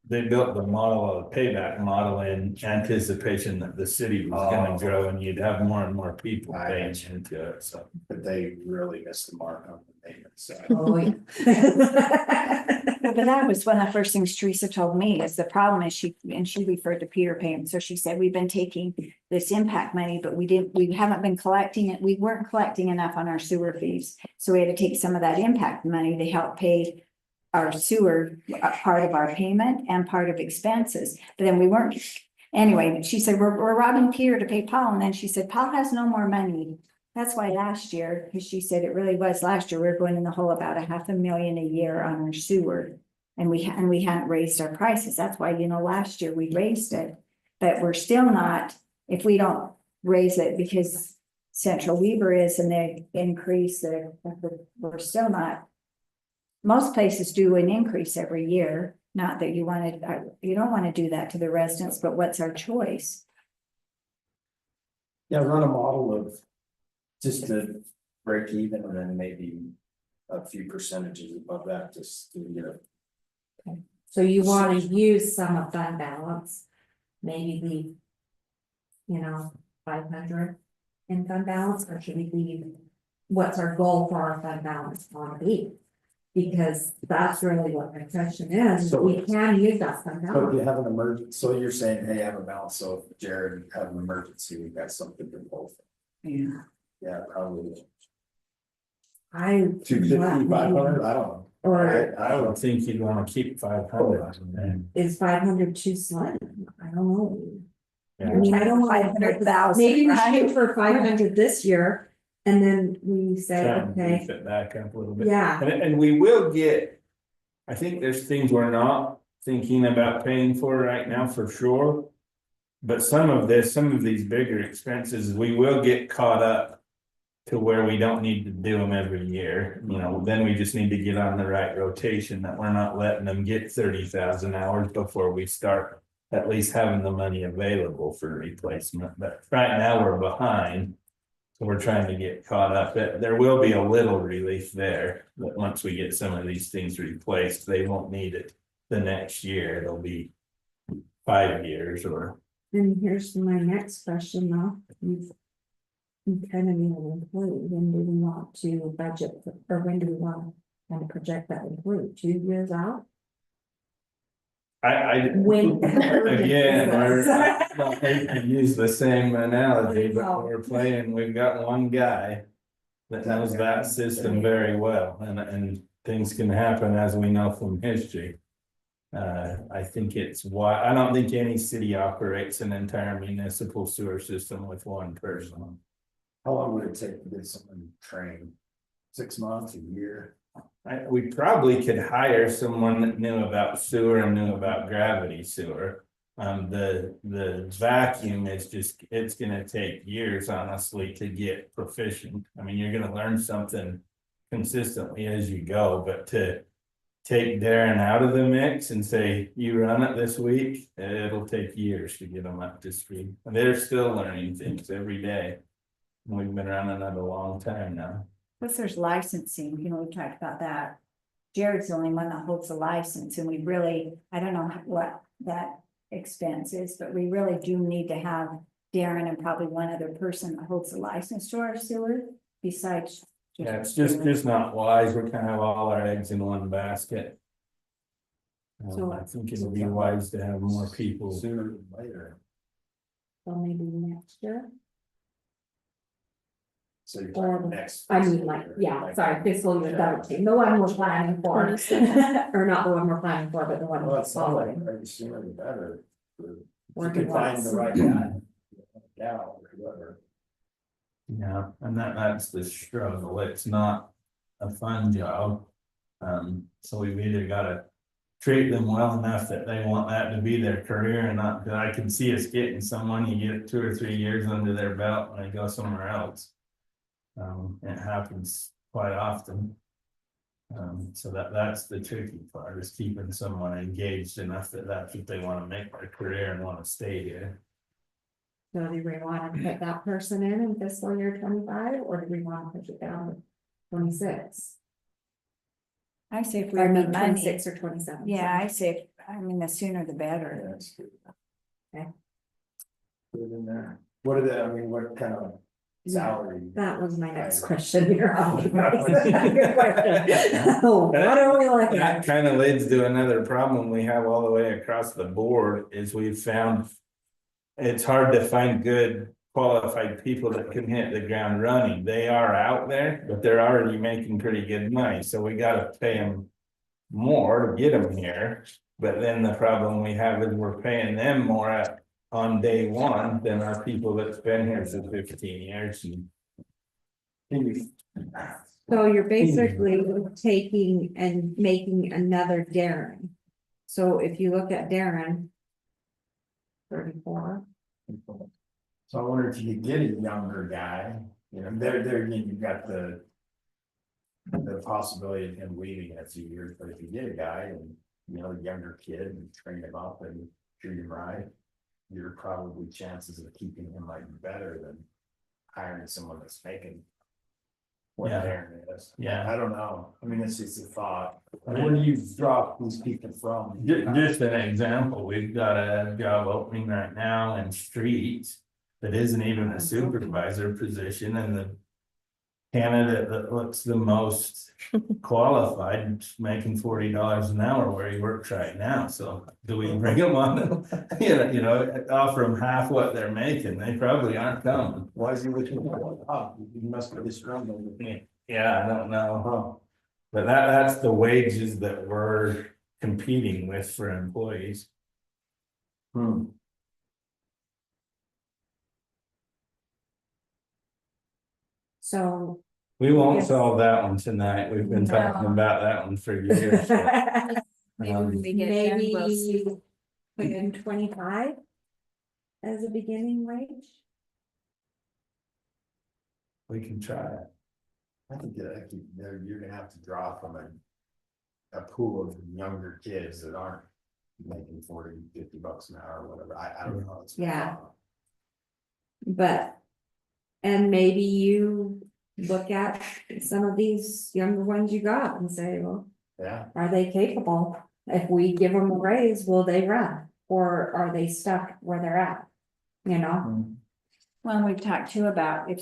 A: they built the model, of the payback model in anticipation that the city was gonna
B: Oh.
A: grow and you'd have more and more people
B: I
A: paying
B: gotcha.
A: into it, so.
B: But they really missed the mark on the maintenance side.
C: Oh, yeah.
E: But that was one of the first things Teresa told me is the problem is she referred to Peter Pan. So she said, we've been taking this impact money, but we haven't been collecting it. We weren't collecting enough on our sewer fees. So we had to take some of that impact money to help pay our sewer, part of our payment and part of expenses. But then we weren't, anyway, she said, we're robbing Peter to pay Paul. And then she said, Paul has no more money. That's why last year, because she said it really was last year, we were going in the hole about $500,000 a year on our sewer. And we hadn't raised our prices. That's why, last year we raised it. But we're still not, if we don't raise it because Central Weaver is and they increase we're still not. Most places do an increase every year, not that you don't want to do that to the residents, but what's our choice?
B: Yeah, run a model of just to break even and then maybe a few percentages above that, just to,
C: So you wanna use some of fund balance, maybe leave. 500 in fund balance, or should we leave? What's our goal for our fund balance on be? Because that's really what my question is,
B: So-
C: we can use that fund
B: So if
C: balance.
B: you have an emergency, so you're saying, hey, have a balance, so if Jared have an emergency, we've got something to pull from.
E: Yeah.
B: Yeah, probably
C: I.
B: 250, 500, I don't know.
C: Or
A: I would think you'd wanna keep 500 in there.
C: is 500 too slim? I don't know. I
A: Yeah.
C: mean, I don't want
E: 500,000,
C: maybe we
E: right?
C: shoot for 500 this year, and then we say,
A: Try and
C: okay,
A: beef it back up a little bit.
C: yeah.
A: And we will get, I think there's things we're not thinking about paying for right now for sure. But some of these bigger expenses, we will get caught up. To where we don't need to do them every year, then we just need to get on the right rotation that we're not letting them get 30,000 hours before we start. At least having the money available for replacement, but right now we're behind. So we're trying to get caught up, there will be a little relief there, but once we get some of these things replaced, they won't need it. The next year, it'll be 5 years or.
C: And here's my next question though. You kind of need an employee, when do we want to budget, or when do we want to kind of project that employee, 2 years out?
A: I.
C: When.
A: Again, I hate to use the same analogy, but we've got one guy. That knows that system very well, and things can happen as we know from history. I think I don't think any city operates an entire municipal sewer system with one person.
B: How long would it take to get someone trained? 6 months, a year?
A: We probably could hire someone that knew about sewer and knew about gravity sewer. The vacuum is it's gonna take years, honestly, to get proficient. I mean, you're gonna learn something consistently as you go, but to take Darren out of the mix and say, you run it this week, it'll take years to get them up to speed. And they're still learning things every day. We've been running it a long time now.
E: Plus there's licensing, we talked about that. Jared's the only one that holds the license and I don't know what that expense is, but we really do need to have Darren and probably one other person that holds the license to our sewer besides.
A: Yeah, it's just not wise. We're kind of all our eggs in one basket.
C: So-
A: I think it'll be wise to have more people.
B: Sooner than later.
C: So maybe next year,
B: So you're
C: Or-
B: talking next.
C: I mean, sorry, fiscal year 17, the one we're planning for. Or not the one we're planning for, but the one
B: Well,
C: we're
B: it's not like,
C: following.
B: the sooner the better. If
C: Or
B: you can
C: do
B: find
C: less.
B: the right guy. Gal or whoever.
A: Yeah, and that's the struggle. It's not a fun job. So we've either gotta treat them well enough that they want that to be their career and not, that I can see us getting someone, you get 2 or 3 years under their belt and they go somewhere else. It happens quite often. So that's the tricky part, is keeping someone engaged enough that that's what they wanna make their career and wanna stay here.
C: So do we want to put that person in fiscal year 25, or do we want to push it down to 26?
E: I say if we
C: Or
E: have
C: I
E: the
C: mean,
E: money,
C: 26 or 27.
E: yeah, I say, I mean, the sooner the better.
B: That's good.
C: Okay.
B: Put it in there. What are the, I mean, what kind of salary?
C: That was my next question here. Good question. What are we looking
A: That
C: at?
A: kind of leads to another problem we have all the way across the board, is we've found. It's hard to find good qualified people that can hit the ground running. They are out there, but they're already making pretty good money, so we gotta pay them. More to get them here, but then the problem we have is we're paying them more on day one than our people that's been here for 15 years. And
C: So you're basically taking and making another Darren. So if you look at Darren. 34.
B: So I wonder if you could get a younger guy, you know, there again, you've got the possibility of him leaving in a few years, but if you get a guy and, you know, a younger kid and train him up and treat him right, your probably chances of keeping him might be better than hiring someone that's making what
A: Yeah.
B: Darren is.
A: Yeah.
B: I don't know. I mean, it's just a thought. Where do you drop these people from?
A: just an example, we've got a job opening right now in streets. That isn't even a supervisor position, and the. Candidate that looks the most qualified, is making $40 an hour where he works right now, so do we bring him on? You know, offer them half what they're making, they probably aren't coming.
B: Why is he looking for a job? He must be struggling with me.
A: Yeah, I don't know, but that's the wages that we're competing with for employees.
B: Hmm.
C: So.
A: We won't
C: Yes.
A: solve that one tonight, we've been talking
E: No.
A: about that one for years.
E: Maybe when we get done, we'll see.
C: Maybe put in 25 as a beginning wage.
A: We can try it.
B: I think you're gonna have to draw from a pool of younger kids that aren't making 40, 50 bucks an hour or whatever. I don't know. It's-
C: Yeah. But, and maybe you look at some of these younger ones you got and say, well,
B: Yeah,
C: are they capable? If we give them a raise, will they run? Or are they stuck where they're at? You know,
E: Well, we've talked too about if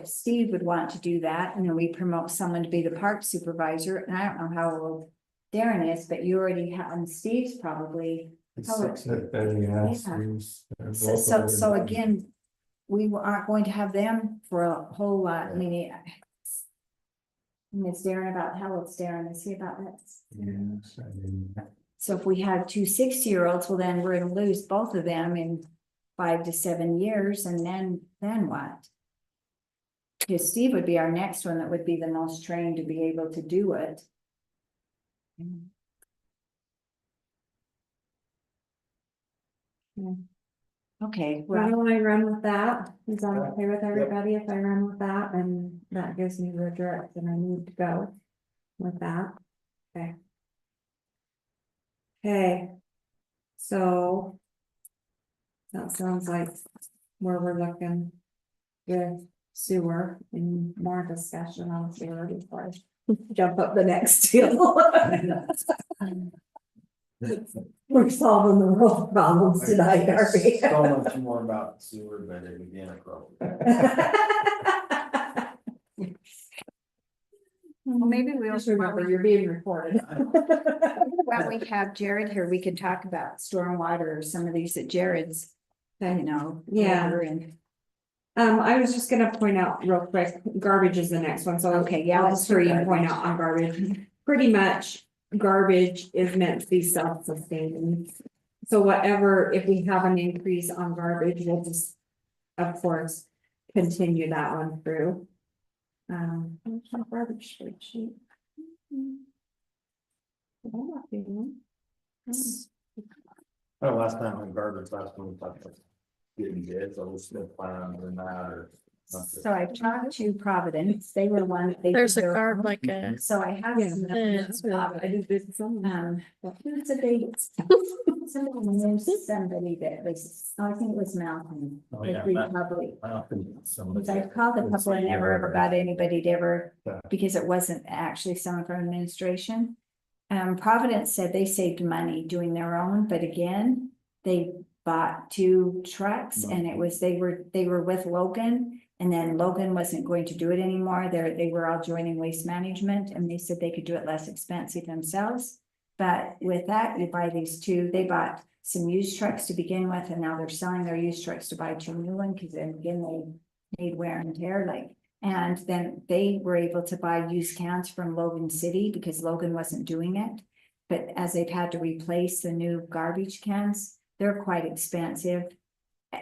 E: Steve would want to do that, and then we promote someone to be the park supervisor, and I don't know how old Darren is, but you already have, and Steve's probably.
B: it's
E: Oh,
B: 60.
E: So again, we aren't going to have them for a whole lot, I mean. And it's Darren about, how old's Darren, is he about that?
A: Yes, I mean,
E: So if we have two 60-year-olds, well, then we're gonna lose both of them in 5 to 7 years, and then what? Because Steve would be our next one that would be the most trained to be able to do it. Okay,
C: why
E: well,
C: don't I run with that? Is that okay with everybody if I run with that? And that gives me the direction I need to go with that. Okay. Okay. So. That sounds like where we're looking with sewer and more discussion on sewer before I jump up the next hill. We're solving the world problems tonight, are we?
B: So much more about sewer, but it would be inappropriate.
E: well, maybe we'll.
C: Just remember, you're being recorded.
E: While we have Jared here, we could talk about stormwater or some of these that Jared's, you know.
C: Yeah.
E: over and-
C: I was just gonna point out real quick, garbage is the next one, so.
E: Okay, yeah,
C: I'll
E: let's
C: just
E: do
C: hurry and point
E: garbage.
C: out on garbage. Pretty much, garbage is meant to be self-sustaining. So whatever, if we have an increase on garbage, we'll just, of course, continue that one through. Where's my garbage spreadsheet? Did I not do one?
B: Oh, last time on garbage, last time we talked about getting bids, I was still planning on doing that, or
E: So I talked to Providence, they were one. they
D: There's a
E: did their
D: card
E: own.
D: like a.
E: So I have.
C: Yeah.
E: some
D: It's
E: notes.
C: I just did some.
E: Who's the date? Somebody knew somebody that was, oh, I think it was Malcolm,
A: Oh,
E: with
A: yeah, Mal-
E: Republic.
A: Somebody-
E: Because I called a couple and never ever got anybody to ever,
B: Yeah.
E: because it wasn't actually someone from administration. Providence said they saved money doing their own, but again, they bought 2 trucks and it was, they were with Logan. And then Logan wasn't going to do it anymore. They were all joining Waste Management and they said they could do it less expensive themselves. But with that, you buy these 2, they bought some used trucks to begin with, and now they're selling their used trucks to buy 2 new ones, because then again, they need wear and tear, like. And then they were able to buy used cans from Logan City because Logan wasn't doing it. But as they've had to replace the new garbage cans, they're quite expensive.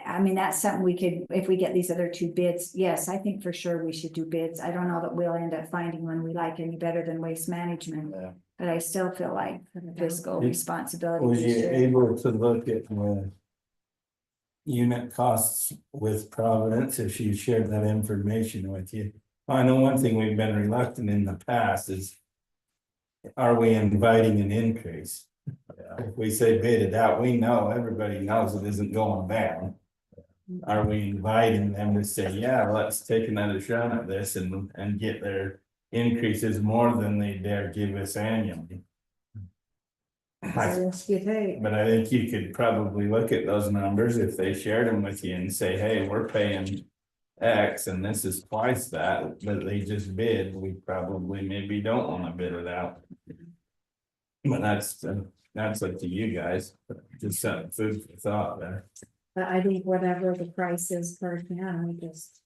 E: I mean, that's something we could, if we get these other 2 bids, yes, I think for sure we should do bids. I don't know that we'll end up finding one we like any better than Waste Management.
B: Yeah.
E: But I still feel like fiscal responsibility.
A: Was
E: we
A: you
E: should.
A: able to look at the unit costs with Providence if she shared that information with you? I know one thing we've been reluctant in the past is, are we inviting an increase? If we say bid it out, we know, everybody knows it isn't going down. Are we inviting them to say, yeah, let's take another shot at this and get their increases more than they dare give us annually?
C: Risk you take.
A: But I think you could probably look at those numbers if they shared them with you and say, hey, we're paying X and this is twice that, but they just bid, we probably maybe don't wanna bid it out. But that's up to you guys, just some food for thought there.
C: But I think whatever the price is per can, we just.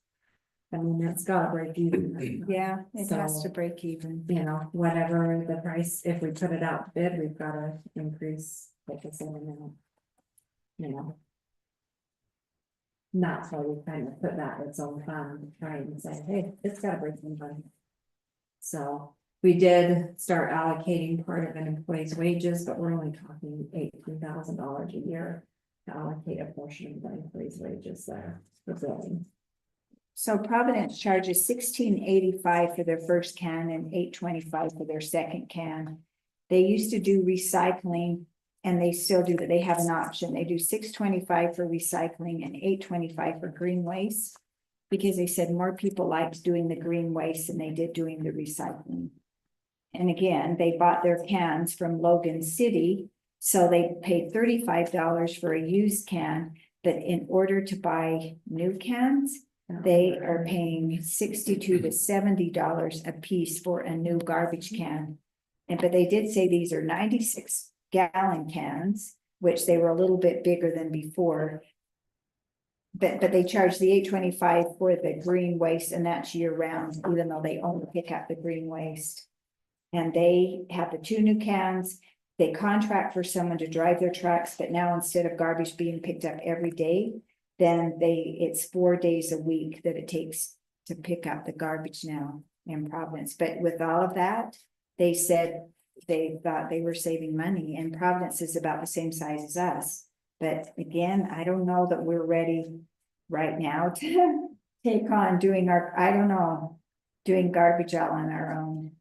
C: I mean, that's gotta break even.
E: Yeah, it has to
C: So-
E: break even.
C: You know, whatever the price, if we put it out to bid, we've gotta increase like the same amount. You know. And that's why we kind of put that its own fund, trying to say, hey, it's gotta break even. So we did start allocating part of an employee's wages, but we're only talking $18,000 a year. To allocate a portion of the employee's wages there for billing.
E: So Providence charges $16.85 for their first can and $8.25 for their second can. They used to do recycling and they still do, that. They have an option. They do $6.25 for recycling and $8.25 for green waste. Because they said more people liked doing the green waste than they did doing the recycling. And again, they bought their cans from Logan City, so they paid $35 for a used can, but in order to buy new cans, they are paying $62 to $70 a piece for a new garbage can. And but they did say these are 96-gallon cans, which they were a little bit bigger than before. But they charge the $8.25 for the green waste, and that's year round, even though they only pick up the green waste. And they have the 2 new cans. They contract for someone to drive their trucks, but now instead of garbage being picked up every day, then it's 4 days a week that it takes to pick up the garbage now in Providence. But with all of that, they said they thought they were saving money, and Providence is about the same size as us. But again, I don't know that we're ready right now to take on doing doing garbage all on our own.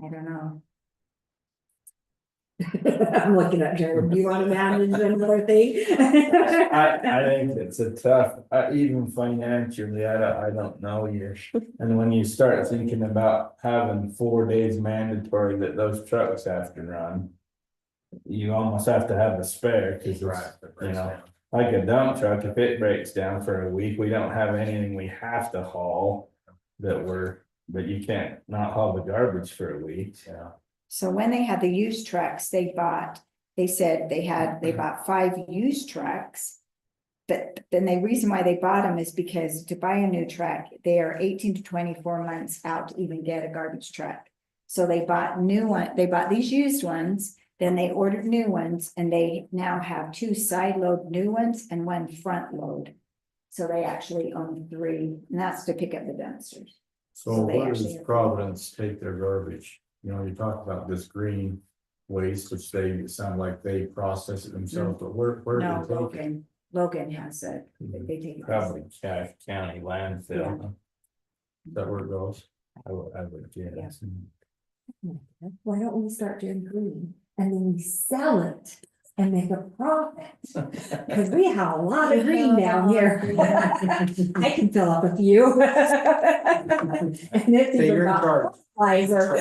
E: I don't know.
C: I'm looking at Jared, do you want to manage another thing?
A: I think it's a tough, even financially, I don't know you. And when you start thinking about having 4 days mandatory that those trucks have to run. You almost have to have a spare, cause it's, you know, like a dump truck, if it breaks down for a week, we don't have anything we have to haul. But you can't not haul the garbage for a week.
B: Yeah.
E: So when they had the used trucks, they said they bought 5 used trucks. But then the reason why they bought them is because to buy a new truck, they are 18 to 24 months out to even get a garbage truck. So they bought these used ones, then they ordered new ones, and they now have 2 side load new ones and 1 front load. So they actually own 3, and that's to pick up the dumpsters.
G: So
E: So they
G: where
E: actually-
G: does Providence take their garbage? You know, you talked about this green waste, which they sound like they process it themselves, but where
E: No,
G: do they take it?
E: Logan, Logan has it. They take it.
A: Probably Cache County landfill,
G: Is that where it goes?
A: I would guess.
C: Why don't we start doing green and then we sell it and make a profit? Cause we have a lot of green down here. I can fill up a few. And it's
B: Hey,
C: even
B: you're in
C: got
B: charge.
C: fertilizer.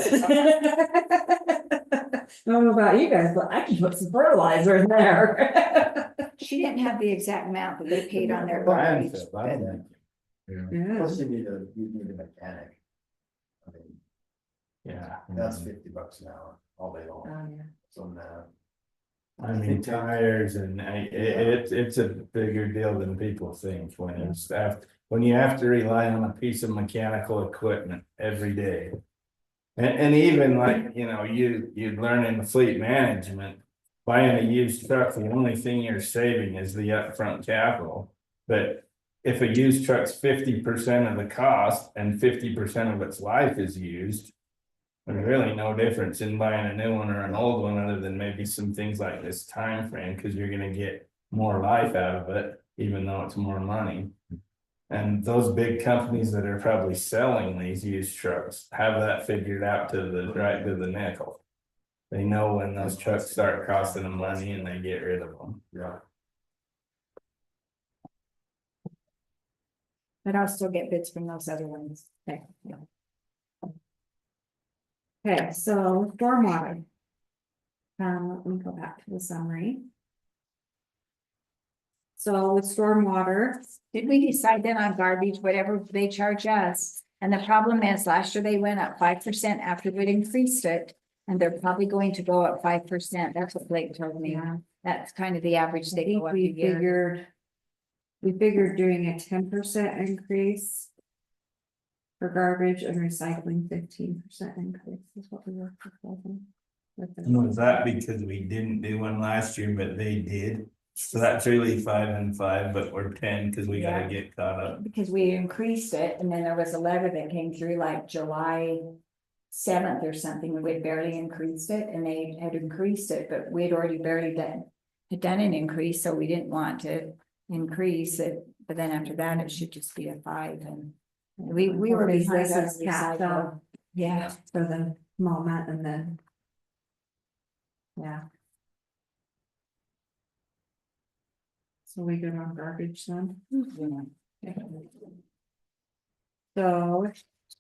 C: I don't know about you guys, but I can put some fertilizer in there.
E: She didn't have the exact amount that they paid on their garbage.
A: Landfill, I think.
G: Yeah.
C: Yeah.
B: Plus you need a mechanic. I mean,
A: Yeah.
B: that's $50 an hour, all day long,
C: Oh, yeah.
B: so now.
A: I mean, tires and it's a bigger deal than people think when you have to rely on a piece of mechanical equipment every day. And even like, you'd learn in fleet management, buying a used truck, the only thing you're saving is the upfront capital. But if a used truck's 50% of the cost and 50% of its life is used, there's really no difference in buying a new one or an old one, other than maybe some things like this time frame, because you're gonna get more life out of it, even though it's more money. And those big companies that are probably selling these used trucks have that figured out to the nickel. They know when those trucks start costing them money and they get rid of them.
B: Yeah.
E: But I'll still get bids from those other ones. Okay, yeah.
C: Okay, so stormwater. Let me go back to the summary. So with stormwater,
E: Did we decide then on garbage, whatever they charge us? And the problem is, last year they went up 5% after we'd increased it. And they're probably going to go up 5%. That's what Blake told me.
C: yeah,
E: That's kind of the average
C: I
E: they
C: think
E: go up a
C: we
E: year.
C: figured. We figured doing a 10% increase. For garbage and recycling, 15% increase is what we were proposing.
A: And was that because we didn't do one last year, but they did? So that's really 5 and 5, but we're 10 because we gotta
E: Yeah.
A: get caught up.
E: Because we increased it, and then there was a letter that came through like July 7th or something, and we'd barely increased it, and they had increased it, but we'd already barely had done an increase, so we didn't want to increase it. But then after that, it should just be a 5, and we were
C: Because
E: behind
C: this
E: on
C: is capped
E: recycle.
C: out
E: Yeah,
C: for the moment and then. Yeah. So we good on garbage then?
E: yeah.
C: So,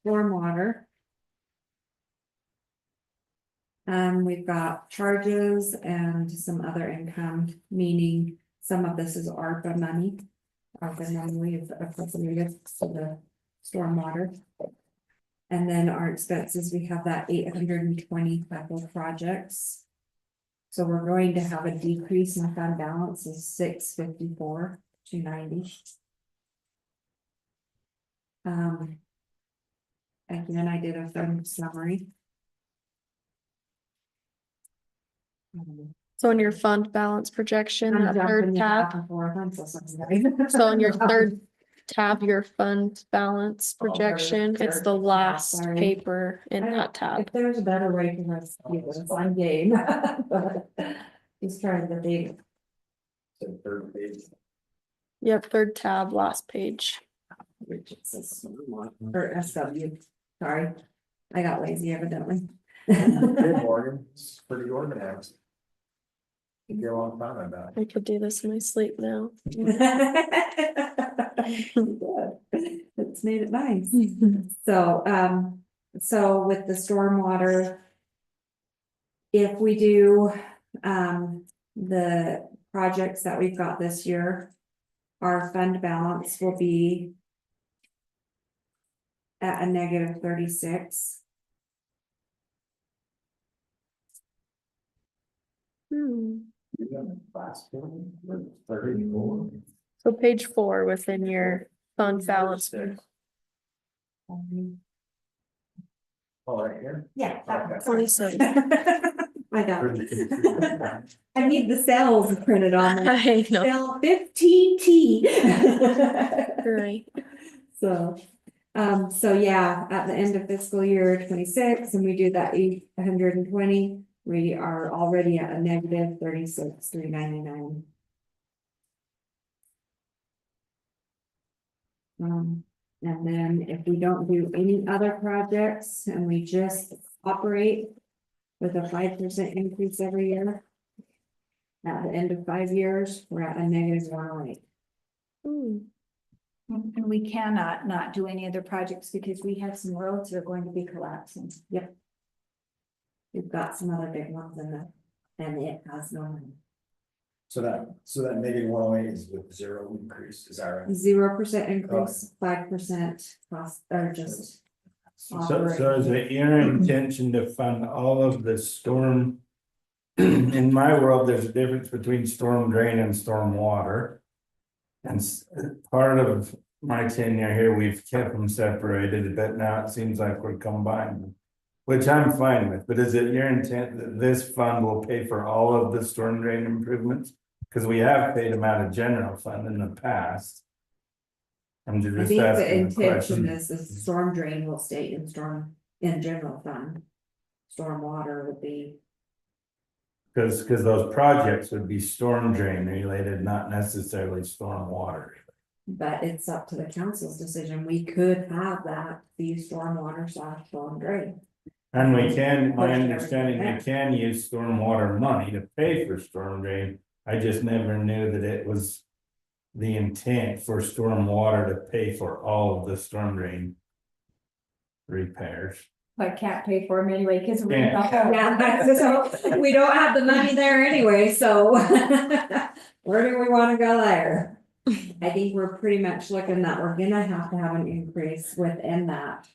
C: stormwater. We've got charges and some other income, meaning some of this is ARPA money. ARPA money we've appropriated for the stormwater. And then our expenses, we have that 820 capital projects. So we're going to have a decrease in fund balance of 654, 290. Again, I did a fund summary.
D: So in your fund balance projection,
C: I'm
D: that
C: jumping
D: third
C: back
D: tab,
C: and forth, I'm so sorry.
D: so in your third tab, your fund balance projection, it's the last
C: Sorry.
D: paper in
C: I don't-
D: that tab.
C: If there's a better way to do this, I'm game. But Just trying to think.
B: So third page.
D: Yep, third tab, last page.
C: Which it says or SW, sorry, I got lazy evidently.
B: Good morning, it's pretty organized. Took you a long time about it.
D: I could do this in my sleep now.
C: It's made it nice. So, so with the stormwater. If we do, the projects that we've got this year. Our fund balance will be. At a negative 36.
D: Hmm.
B: Last one, 34.
D: So page 4 within your fund balance.
B: Oh, right here.
C: Yeah. that one.
D: 27.
C: I got it. I need the cells printed on there.
D: I know,
C: Cell 15T.
D: right.
C: So yeah, at the end of fiscal year 26, and we do that 820, we are already at a negative 36,399. And then if we don't do any other projects and we just operate with a 5% increase every year. At the end of 5 years, we're at a negative 108.
E: And we cannot not do any other projects because we have some roads that are going to be collapsing.
C: We've got some other big ones in there, and it has no money.
B: So that negative 108 is with 0 increase, is that right?
C: 0% increase, 5% cost, or just.
A: So is it your intention to fund all of the storm? In my world, there's a difference between storm drain and storm water. And part of my tenure here, we've kept them separated, but now it seems like we're combining them. Which I'm fine with, but is it your intent that this fund will pay for all of the storm drain improvements? Cause we have paid them out of general fund in the past. I'm
C: I
A: just
C: think the
A: asking a
C: intention
A: question.
C: is the storm drain will stay in general fund. Storm water would be,
A: Cause those projects would be storm drain related, not necessarily storm water.
C: but it's up to the council's decision. We could have that be storm water / storm drain.
A: And we can, my
C: Push
A: understanding,
C: everything
A: we can use stormwater money to pay for storm drain. I just never knew that it was. The intent for stormwater to pay for all of the storm drain. Repairs.
E: But can't pay for them anyway, because we
A: Yeah.
E: don't.
C: Yeah, so we don't have the money there anyway, so where do we wanna go there? I think we're pretty much looking that we're gonna have to have an increase within that.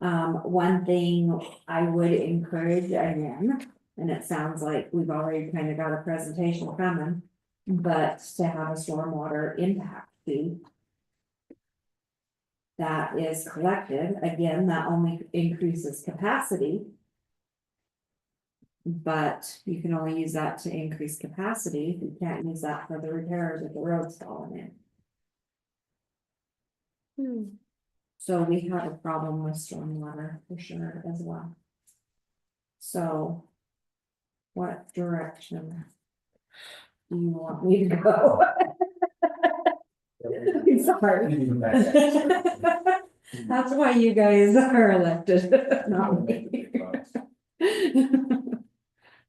C: One thing I would encourage again, and it sounds like we've already kind of got a presentation coming, but to have a stormwater impact fee. That is collected, again, that only increases capacity. But you can only use that to increase capacity, you can't use that for the repairs if the road's falling in. So we have a problem with stormwater for sure as well. So. What direction? Do you want me to go? Sorry. That's why you guys are elected, not me.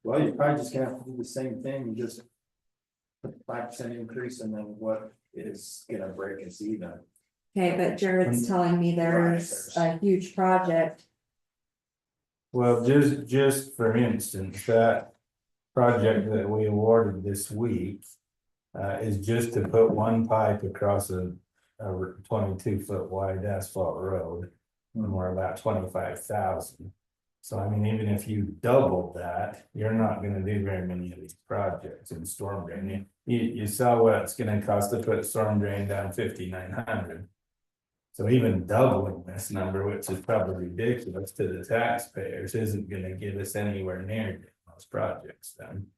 B: Well, you're probably just gonna have to do the same thing, just. Put 5% increase and then what is gonna break us even.
C: Okay, but Jared's telling me there's a huge project.
A: Well, just for instance, that. Project that we awarded this week. Is just to put one pipe across a 22-foot wide asphalt road. And we're about 25,000. So I mean, even if you doubled that, you're not gonna do very many of these projects in storm drain. You saw what it's gonna cost to put storm drain down 5,900. So even doubling this number, which is probably ridiculous to the taxpayers, isn't gonna get us anywhere near getting those projects done.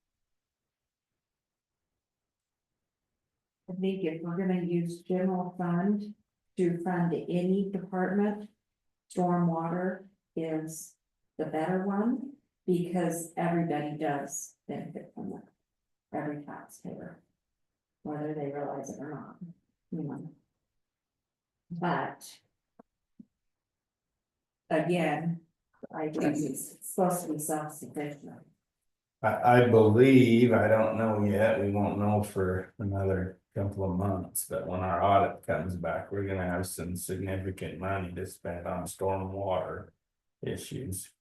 C: I think if we're gonna use general fund to fund any department, stormwater is the better one, because everybody does benefit from it. Every taxpayer, whether they realize it or not, you know. But again, I guess it's supposed to be self-sufficient.
A: I believe, I don't know yet, we won't know for another couple of months, but when our audit comes back, we're gonna have some significant money to spend on stormwater issues.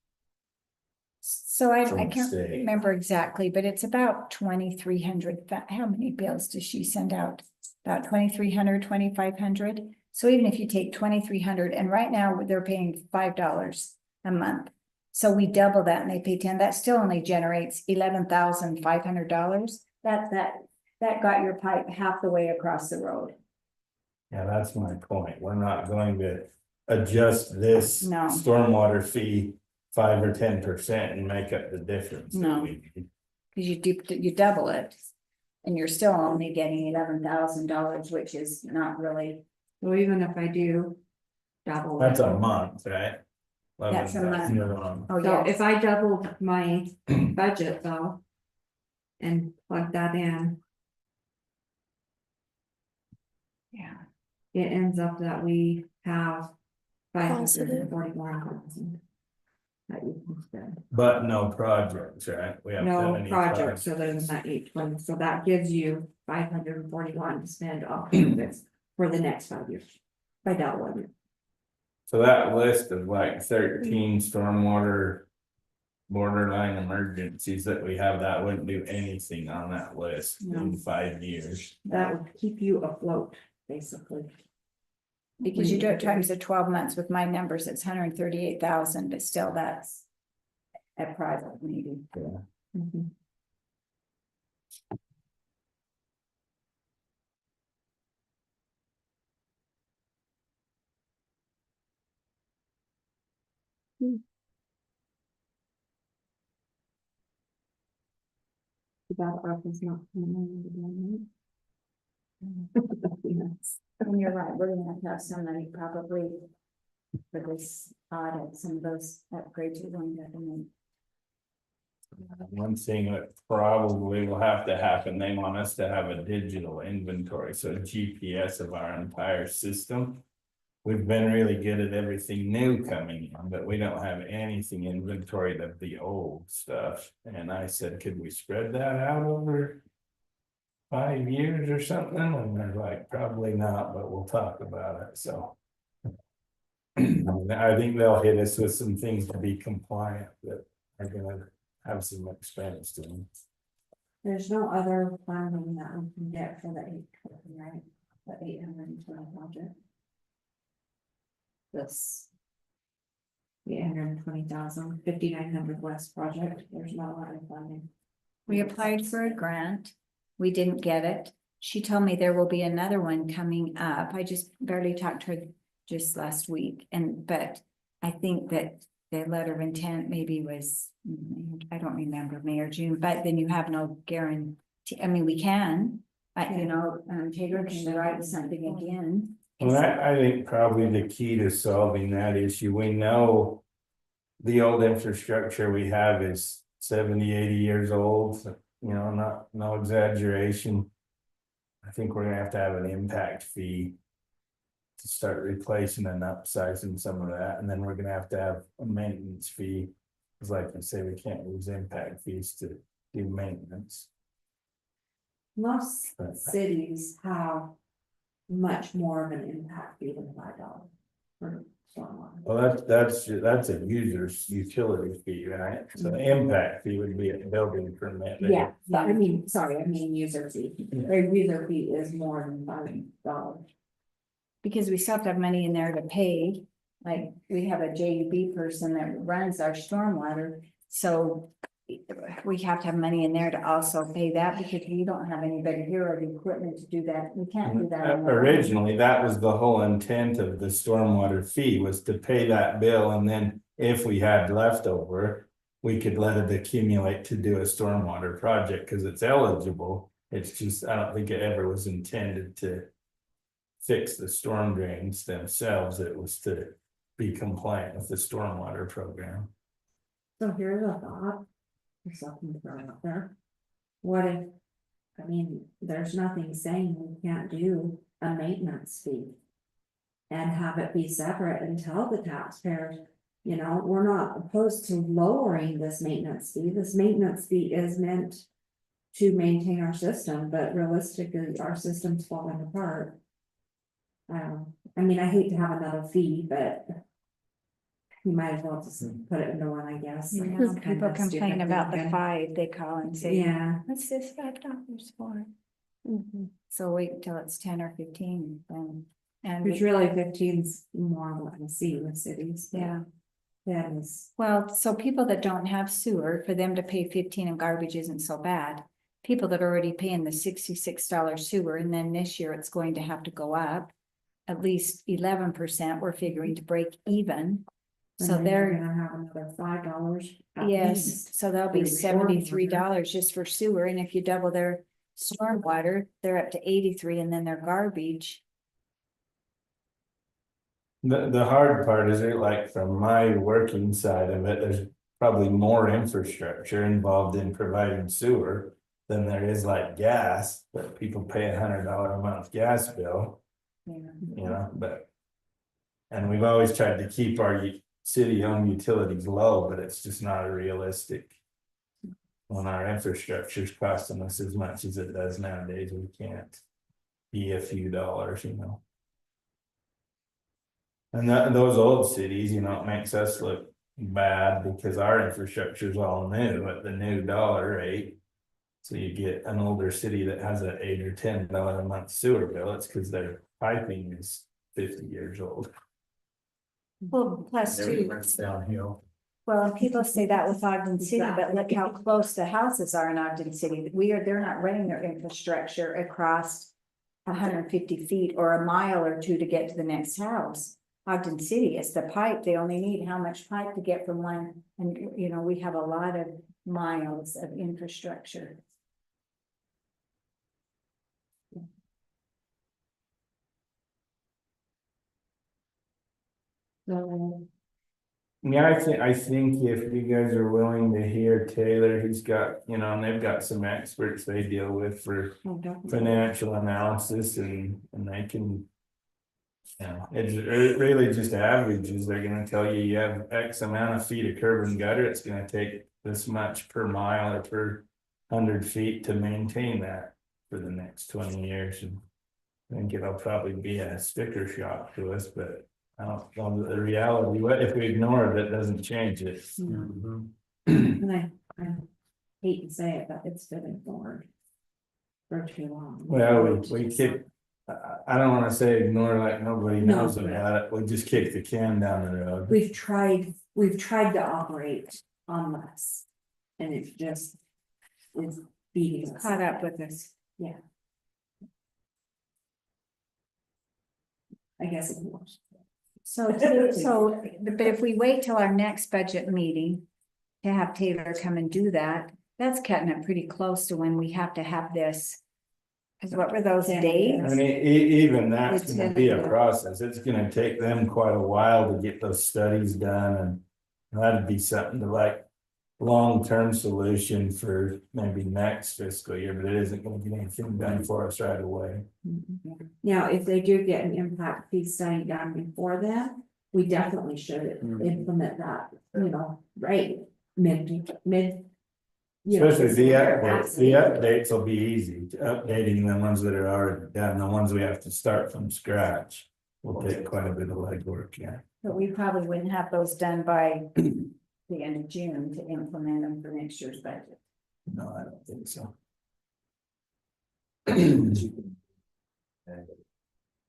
E: So I
A: From
E: can't
A: state.
E: remember exactly, but it's about 2,300. How many bills does she send out? About 2,300, 2,500. So even if you take 2,300, and right now they're paying $5 a month. So we double that and they pay 10, that still only generates $11,500. That got your pipe half the way across the road.
A: Yeah, that's my point, we're not going to adjust this
E: No.
A: stormwater fee 5 or 10% and make up the difference. that
E: No.
A: we need.
E: Cause you double it. And you're still only getting $11,000, which is not really,
C: So even if I do double.
A: That's
C: it.
A: a month, right?
E: That's a month.
A: $11,000.
E: oh
C: So
E: yeah.
C: if I doubled my budget though. And plug that in,
E: Yeah.
C: it ends up that we have five hundred
D: Positive.
C: and 41,000. That you can spend.
A: But no projects, right? We haven't done
C: No
A: any
C: projects other than that 820, so that gives you 541 to spend off of this for the next 5 years. By that one,
A: So that list of like 13 stormwater. Borderline emergencies that we have, that wouldn't do anything on that list in 5 years.
C: that would keep you afloat, basically.
E: Because you do it times the 12 months with my numbers, it's 138,000, but still that's a private meeting.
C: Mhm. That ARPA's not coming in again, yes.
E: And you're right, we're gonna have to have some money probably for this audit, some of those upgrades you're going to have to make.
A: One thing that probably will have to happen, they want us to have a digital inventory, so GPS of our entire system. We've been really good at everything new coming in, but we don't have anything inventoried of the old stuff. And I said, could we spread that out over 5 years or something? And they're like, probably not, but we'll talk about it, so. I think they'll hit us with some things to be compliant that are gonna have some expense to them.
C: There's no other funding that we can get for the 820, right? The 820 project. This. The 820,000, 5,900 West project, there's not a lot of funding.
E: We applied for a grant, we didn't get it. She told me there will be another one coming up. I just barely talked to her just last week, but I think that the letter of intent maybe was, I don't remember, May or June, but then you have no guarantee. I mean, we can, Taylor can write something again.
A: Well, I think probably the key to solving that issue, we know. The old infrastructure we have is 70, 80 years old, no exaggeration. I think we're gonna have to have an impact fee. To start replacing and upsizing some of that, and then we're gonna have to have a maintenance fee. Cause like I say, we can't use impact fees to do maintenance.
C: Most
A: Right.
C: cities have much more of an impact fee than $5 for stormwater.
A: Well, that's a user's utility fee, right? So the impact fee would be a building permit.
C: Yeah, I mean user fee. A user fee is more than $5.
E: Because we still have to have money in there to pay, like, we have a JUB person that runs our stormwater, so. We have to have money in there to also pay that, because we don't have anybody here or the equipment to do that, we can't do that. on our own.
A: Originally, that was the whole intent of the stormwater fee, was to pay that bill, and then if we had leftover. We could let it accumulate to do a stormwater project, cause it's eligible, it's just, I don't think it ever was intended to. Fix the storm drains themselves, it was to be compliant with the stormwater program.
C: So here's a thought. There's something to throw out there. What if, there's nothing saying we can't do a maintenance fee. And have it be separate and tell the taxpayers, we're not opposed to lowering this maintenance fee. This maintenance fee is meant to maintain our system, but realistically, our system's falling apart. I hate to have another fee, but. You might as well just put it into one, I guess.
E: You
C: It's
E: know,
C: kind
E: people
C: of
E: complain
C: stupid
E: about the
C: thinking.
E: 5, they call and say,
C: Yeah,
E: what's this $5 for? So wait till it's 10 or 15, and
C: which really 15's more what I see with cities. but
E: yeah.
C: That is,
E: Well, so people that don't have sewer, for them to pay 15 in garbage isn't so bad. People that are already paying the $66 sewer, and then this year it's going to have to go up. At least 11%, we're figuring to break even. So
C: and then you're
E: they're,
C: gonna have another $5. at
E: yes,
C: least.
E: so that'll be
C: for stormwater.
E: $73 just for sewer, and if you double their stormwater, they're up to 83, and then their garbage.
A: The hard part is like from my working side of it, there's probably more infrastructure involved in providing sewer. Than there is like gas, but people pay $100 a month gas bill. you know, but. And we've always tried to keep our city-owned utilities low, but it's just not a realistic. When our infrastructure's costing us as much as it does nowadays, we can't be a few dollars, you know. And those old cities, you know, it makes us look bad because our infrastructure's all new at the new dollar rate. So you get an older city that has an $8 or $10 a month sewer bill, it's because their piping is 50 years old.
E: Well, plus
B: Everything
E: two,
B: runs downhill.
E: well, and people say that with Ogden City, but look how close the houses are in Ogden City. They're not running their infrastructure across 150 feet or a mile or two to get to the next house. Ogden City, it's the pipe. They only need how much pipe to get from one, and you know, we have a lot of miles of infrastructure.
C: So,
A: Yeah, I think if you guys are willing to hear Taylor, he's got, you know, and they've got some experts they deal with for
C: oh, definitely.
A: financial analysis and they can. You know, it's really just averages. They're gonna tell you have X amount of feet of curb and gutter, it's gonna take this much per mile or per 100 feet to maintain that for the next 20 years. And I think it'll probably be a sticker shock to us, but I don't know the reality. If we ignore it, it doesn't change it.
B: Mhm.
C: And I hate to say it, but it's been ignored for too long.
A: Well, we kick, I don't wanna say ignore like nobody
C: No.
A: knows about it, we just kick the can down the road.
C: We've tried to operate on less. And it's just, it's beating us.
E: Caught up with us.
C: I guess it was.
E: So, but if we wait till our next budget meeting to have Taylor come and do that, that's cutting it pretty close to when we have to have this. Cause what were those
C: Yeah.
E: dates?
A: I mean, even that's
C: It's
A: gonna
C: gonna
A: be a
C: be-
A: process, it's gonna take them quite a while to get those studies done and. That'd be something to like, long-term solution for maybe next fiscal year, but it isn't gonna get anything done for us right away.
C: Now, if they do get an impact fee study done before then, we definitely should
B: Mhm.
C: implement that, you know, right, mid. you know,
A: Especially the updates, the
C: absolutely.
A: updates will be easy, updating the ones that are already done, the ones we have to start from scratch. Will take quite a bit of legwork, yeah.
E: But we probably wouldn't have those done by the end of June to implement them for next year's budget.
A: No, I don't think so.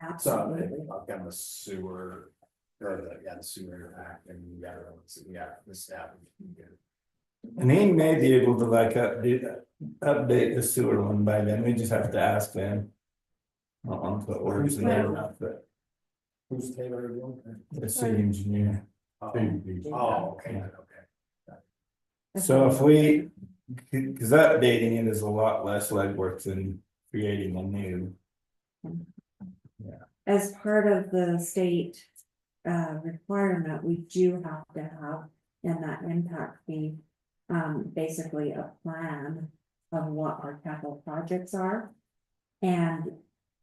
C: Absolutely.
B: I've got the sewer, or the sewer act and you got the staff.
A: And he may be able to like update the sewer one by then, we just have to ask them. I don't want to put words in their mouth, but
B: Who's Taylor again?
A: the city engineer.
B: Oh, okay,
A: Yeah.
B: okay.
A: So if we, cause updating it is a lot less legwork than creating a new.
C: As part of the state requirement, we do have to have in that impact fee. Basically a plan of what our capital projects are. And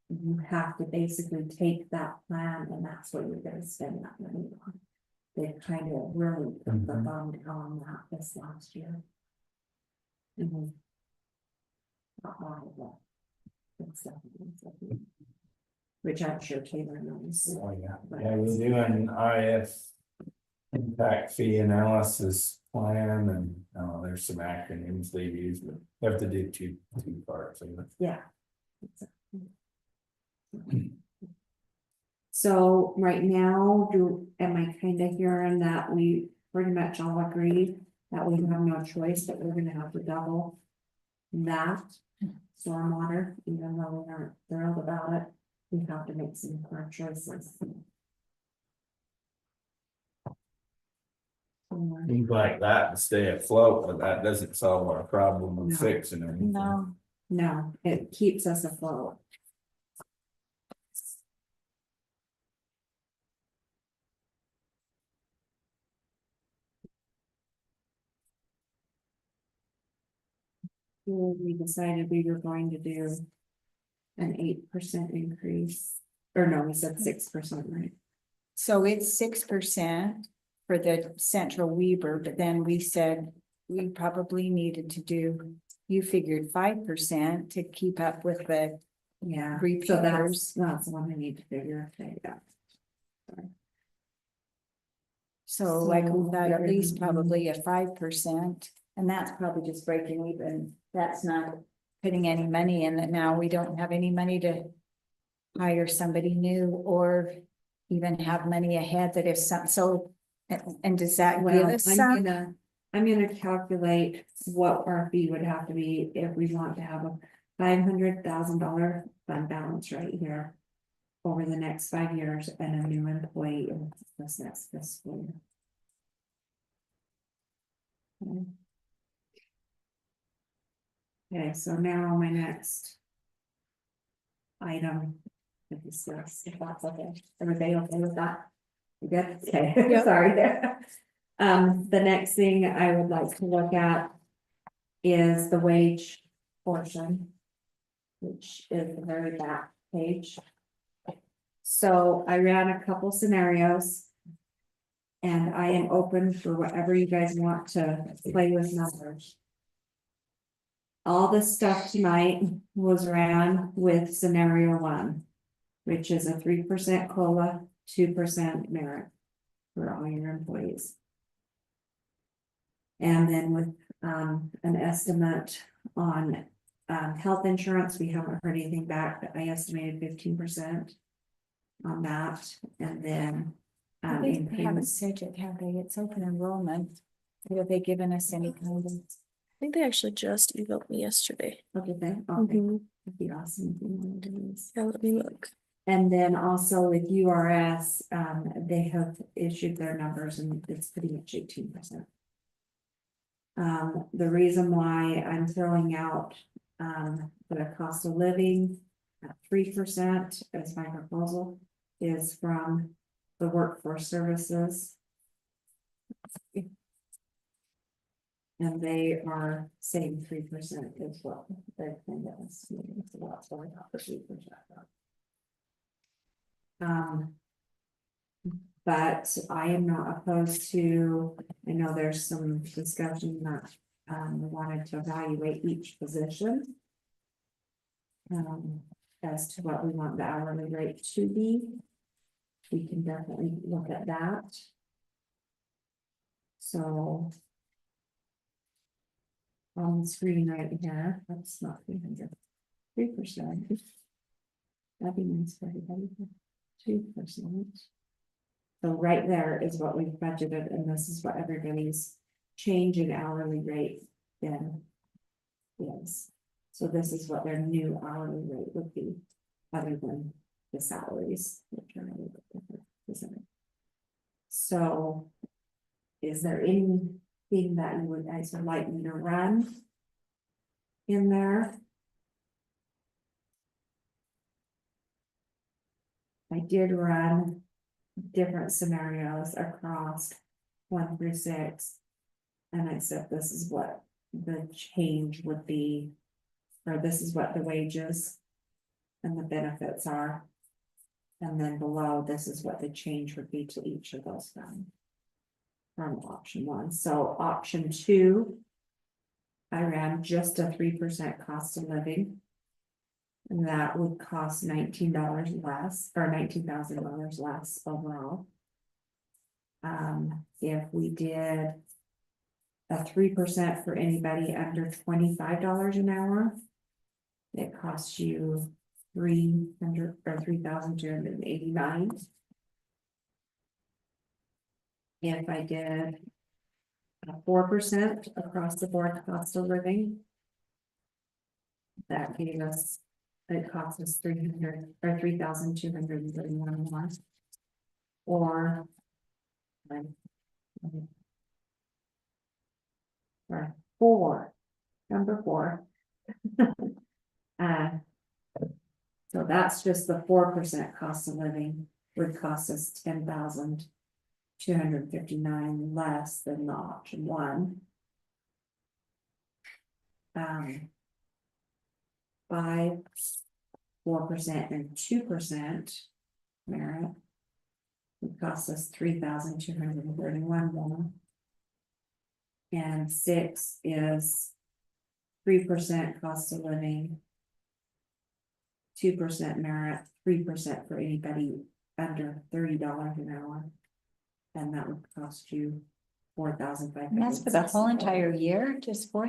C: you have to basically take that plan and that's what you're gonna spend that money on. They kind of really put the
A: Mhm.
C: thumb down on that this last year. Mhm. Not all of that. It's definitely. Which I'm sure Taylor knows.
A: Oh, yeah, yeah, we're doing IF. Impact fee analysis plan and, there's some acronyms they use, but you have to do two parts of it.
C: Yeah. So right now, am I kind of hearing that we pretty much all agree that we have no choice, that we're gonna have to double that stormwater, even though we aren't thrilled about it, we have to make some hard choices.
A: Things like that to stay afloat, but that doesn't solve our problem of
C: No.
A: fixing anything.
C: No, it keeps us afloat. We decided we were going to do an 8% increase Or no, we said 6%, right?
E: So it's 6% for the Central Weaver, but then we said we probably needed to do, you figured 5% to keep up with the,
C: Yeah, so
E: Repairs.
C: that's the one I need to figure, okay, yeah.
E: so like we've
C: So
E: got at least
C: everything-
E: probably a 5%. And that's probably just breaking even. That's not putting any money in that now we don't have any money to hire somebody new or even have money ahead that if some, so, and does that give
C: Well,
E: us some?
C: I'm gonna calculate what our fee would have to be if we want to have a $500,000 fund balance right here. Over the next 5 years and a new employee in this next fiscal year. Okay. Okay, so now my next item to discuss, if that's okay. Everybody okay with that? You good? Okay,
D: Yep.
C: sorry. The next thing I would like to look at is the wage portion, which is the very back page. So I ran a couple scenarios. And I am open for whatever you guys want to play with numbers. All this stuff tonight was ran with scenario 1. Which is a 3% COLA, 2% merit for all your employees. And then with an estimate on health insurance, we haven't heard anything back, but I estimated 15% on that, and then
E: They
C: in
E: haven't
C: payments.
E: said it, have they? It's open enrollment. Have they given us any kind of?
D: I think they actually just emailed me yesterday.
C: Okay, then, okay,
D: Mhm.
C: that'd be awesome if you wanted to do this.
D: Yeah, let me look.
C: And then also with URS, they have issued their numbers and it's pretty much 18%. The reason why I'm throwing out, the cost of living at 3% as my proposal is from the workforce services. And they are saying 3% is what they're thinking of. It's about 3%. But I am not opposed to, I know there's some discussion that, we wanted to evaluate each position. As to what we want the hourly rate to be. We can definitely look at that. So. On the screen right here, that's not 300. 3%. That'd be nice for everybody. 2%. So right there is what we've budgeted, and this is what everybody's change in hourly rate then is. So this is what their new hourly rate would be, other than the salaries, which are a little bit different, isn't it? So is there anything that you would guys would like me to run in there? I did run different scenarios across 1 through 6. And I said, this is what the change would be, or this is what the wages and the benefits are. And then below, this is what the change would be to each of those from option 1. So option 2, I ran just a 3% cost of living. And that would cost $19 less, or $19,000 less overall. If we did a 3% for anybody under $25 an hour, it costs you $3,289. If I did a 4% across the board cost of living, that gave us, it cost us 300 or 3,231 more. Or number 4. So that's just the 4% cost of living would cost us 10,259 less than the option 1. 5, 4% and 2%. merit. It costs us $3,231 more. And 6 is 3% cost of living. 2% merit, 3% for anybody under $30 an hour. And that would cost you $4,500.
E: And that's for the whole entire year, just for,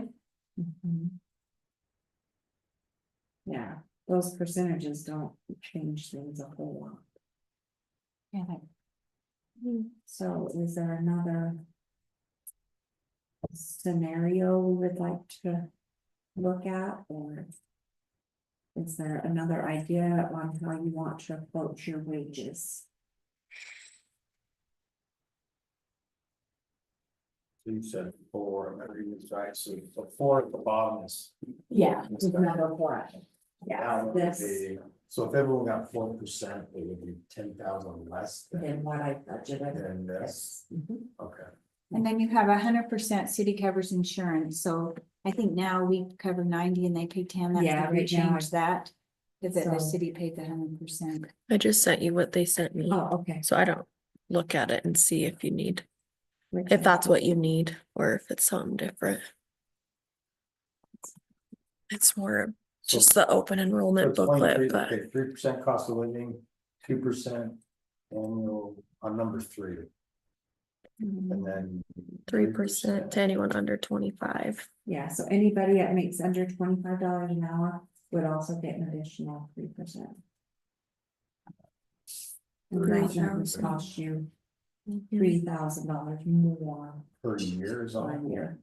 C: Yeah, those percentages don't change things a whole lot.
E: yeah, like,
C: So is there another scenario we would like to look at, or is there another idea on how you want to approach your wages?
B: So you said 4, I'm reading this right, so the 4 at the bottom is.
E: yeah,
C: It's number one. Yeah,
B: That would
C: this,
B: be- So if everyone got 4%, it would be 10,000 less
C: than
B: than,
C: what I budgeted.
B: than this,
C: Mhm.
B: okay.
E: and then you have 100% city covers insurance, so I think now we cover 90 and they pay 10, that's
C: Yeah,
E: if we
C: right now
E: change that. If the
C: So-
E: city paid the 100%.
D: I just sent you what they sent me,
C: Oh, okay.
D: so I don't look at it and see if you need, if that's what you need, or if it's something different. It's more just the open enrollment booklet, but
B: 3% cost of living, 2% annual on number 3,
C: Mhm.
B: and then.
D: 3% to anyone under 25.
C: Yeah, so anybody that makes under $25 an hour would also get an additional 3%. And that would
D: 3,000.
C: cost you
D: Mm-hmm.
C: $3,000 more
B: Per year is
C: a
B: on.
C: year.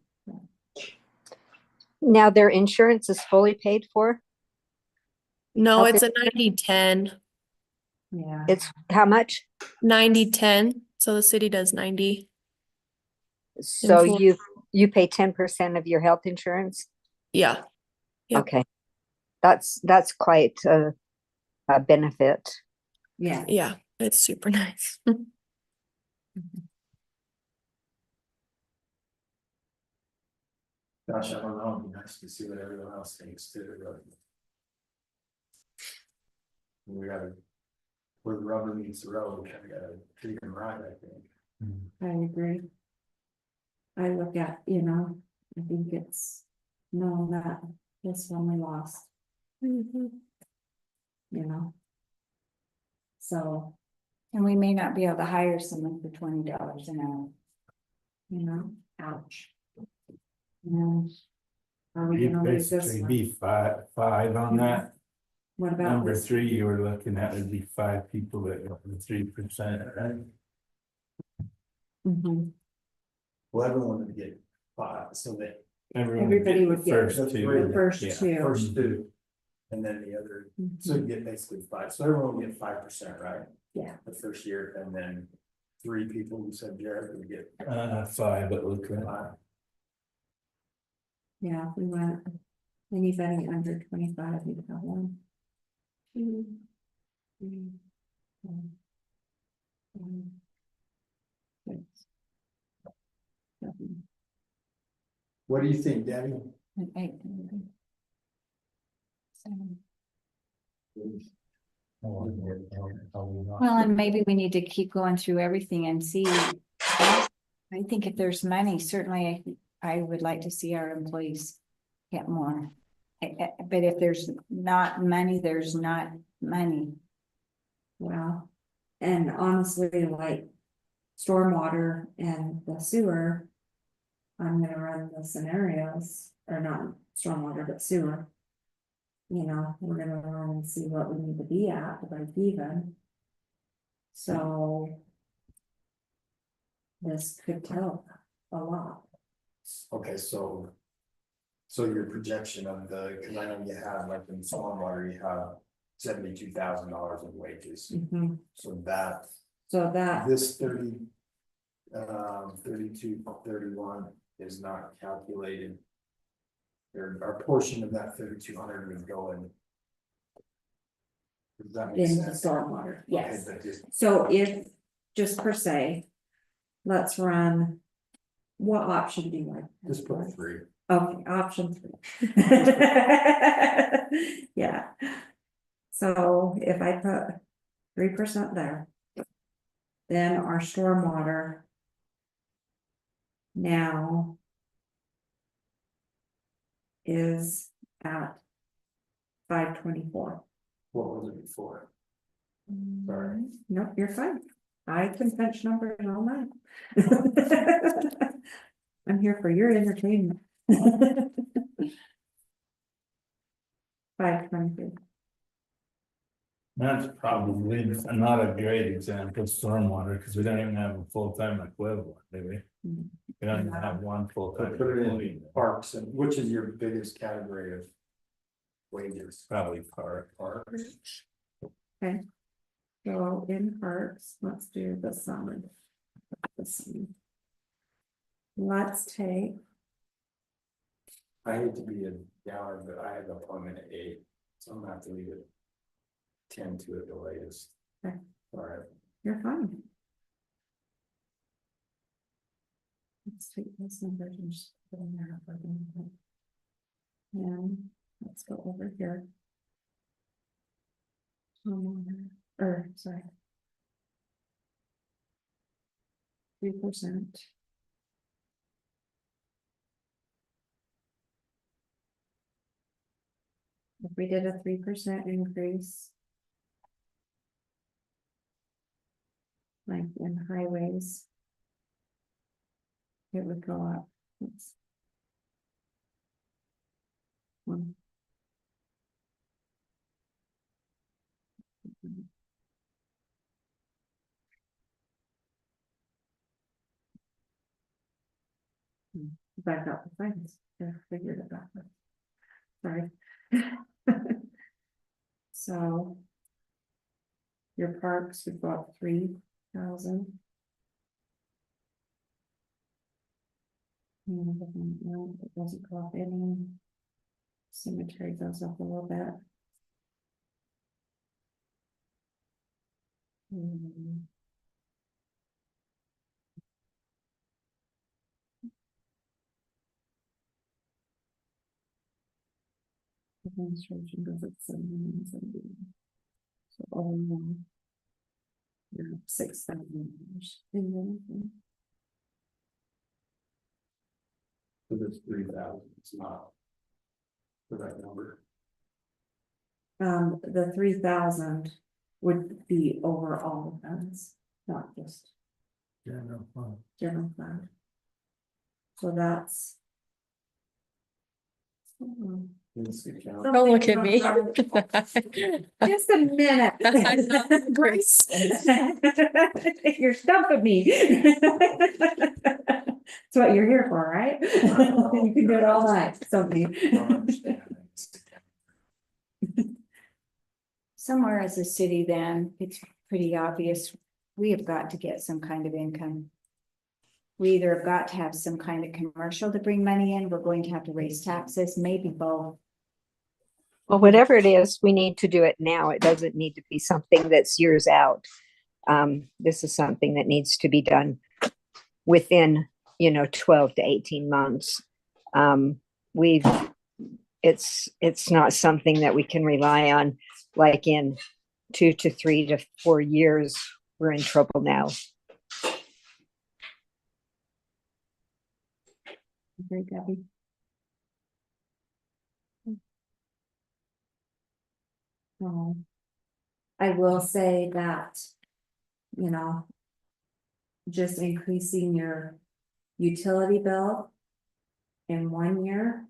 F: Now their insurance is fully paid for?
D: No,
F: Okay.
D: it's a 90-10.
C: Yeah.
F: It's how much?
D: 90-10, so the city does 90.
F: So
D: full.
F: you pay 10% of your health insurance?
D: Yeah, Yep.
F: Okay. That's quite a benefit.
C: Yeah.
D: yeah, it's super nice.
B: Gosh, I don't know, it'd be nice to see what everyone else thinks too, really. We gotta, where the rubber meets the road, we kinda gotta treat them right, I think.
C: I agree. I look at, I think it's known that this one we lost,
D: Mhm.
C: So,
E: And we may not be able to hire someone for $20 an hour.
C: ouch. And are we
A: You'd
C: gonna lose this
A: basically
C: one?
A: be five on that.
C: What about
A: Number
C: this?
A: 3, you were looking at would be 5 people that got the 3%, right?
C: Mhm.
B: Well, everyone would get 5, so that.
A: Everyone
C: Everybody would
A: the
C: get
A: first
B: the
A: 2.
C: first
A: yeah.
C: 2.
B: First 2, and then the other, so
C: Mhm.
B: you get basically 5, so everyone will get 5%, right?
C: Yeah.
B: The first year, and then 3 people who said Jared would get
A: 5, it looked like.
B: 5.
C: Yeah, if we went, anybody under 25, you'd have 1, 2, 3, 4, 5, 6, 7.
B: What do you think, Debbie?
E: And 8, 7. Well, and maybe we need to keep going through everything and see. I think if there's money, certainly I would like to see our employees get more. But if there's not money, there's not money.
C: Wow. And honestly, like stormwater and the sewer. I'm gonna run the scenarios, or not stormwater, but sewer. We're gonna run and see what we need to be at to break even. So. This could help a lot.
B: Okay, so. So your projection of cause I know you have, like in stormwater, you have $72,000 in wages,
C: Mhm.
B: so that,
C: So that,
B: this 32, 31 is not calculated. Our portion of that 3,200 would go in. Does that make
C: into
B: sense?
C: stormwater, yes.
B: Okay, but just-
C: So if, just per se. Let's run. What option do you like?
B: Just put 3.
C: Okay, option 3. Yeah. So if I put 3% there. Then our stormwater. Now. Is at 524.
B: What was it before? Sorry.
C: Nope, you're fine. I can punch numbers all night. I'm here for your entertainment. 523.
A: That's probably not a great example of stormwater, because we don't even have a full-time equivalent, do we?
C: Mm.
A: We don't even have one full-time.
B: Put it
A: employee.
B: in parks, and which is your biggest category of wages?
A: Probably park.
B: Parks.
C: Okay. So in parks, let's do the summer. Let's take,
B: I hate to be a downer, but I have an appointment at 8, so I'm gonna have to leave it 10 to at the latest.
C: Okay.
B: All right.
C: you're fine. Let's take those numbers and just put them there. And let's go over here. Or, sorry. 3%. If we did a 3% increase. Like in highways. It would go up. Oops. One. Back up the finance, I figured it out. Sorry. So. Your parks would go up 3,000. No, it doesn't go up any. Cemetery goes up a little bit. Administration goes up 770. So all in one. You're up $6,000.
B: So this 3,000, it's not. For that number.
C: The 3,000 would be over all funds, not just
A: Yeah, no problem.
C: general fund. So that's.
B: It's the count.
D: Don't look at me.
C: Just a minute.
D: Grace.
C: You're stumping me. That's what you're here for, right? You can do it all night, something.
B: Don't understand it. It's the count.
E: Somewhere as a city, then it's pretty obvious, we have got to get some kind of income. We either have got to have some kind of commercial to bring money in, we're going to have to raise taxes, maybe both.
F: Well, whatever it is, we need to do it now. It doesn't need to be something that's years out. This is something that needs to be done within, 12 to 18 months. It's not something that we can rely on, like in 2 to 3 to 4 years, we're in trouble now.
C: Very Debbie. I will say that, just increasing your utility bill in 1 year,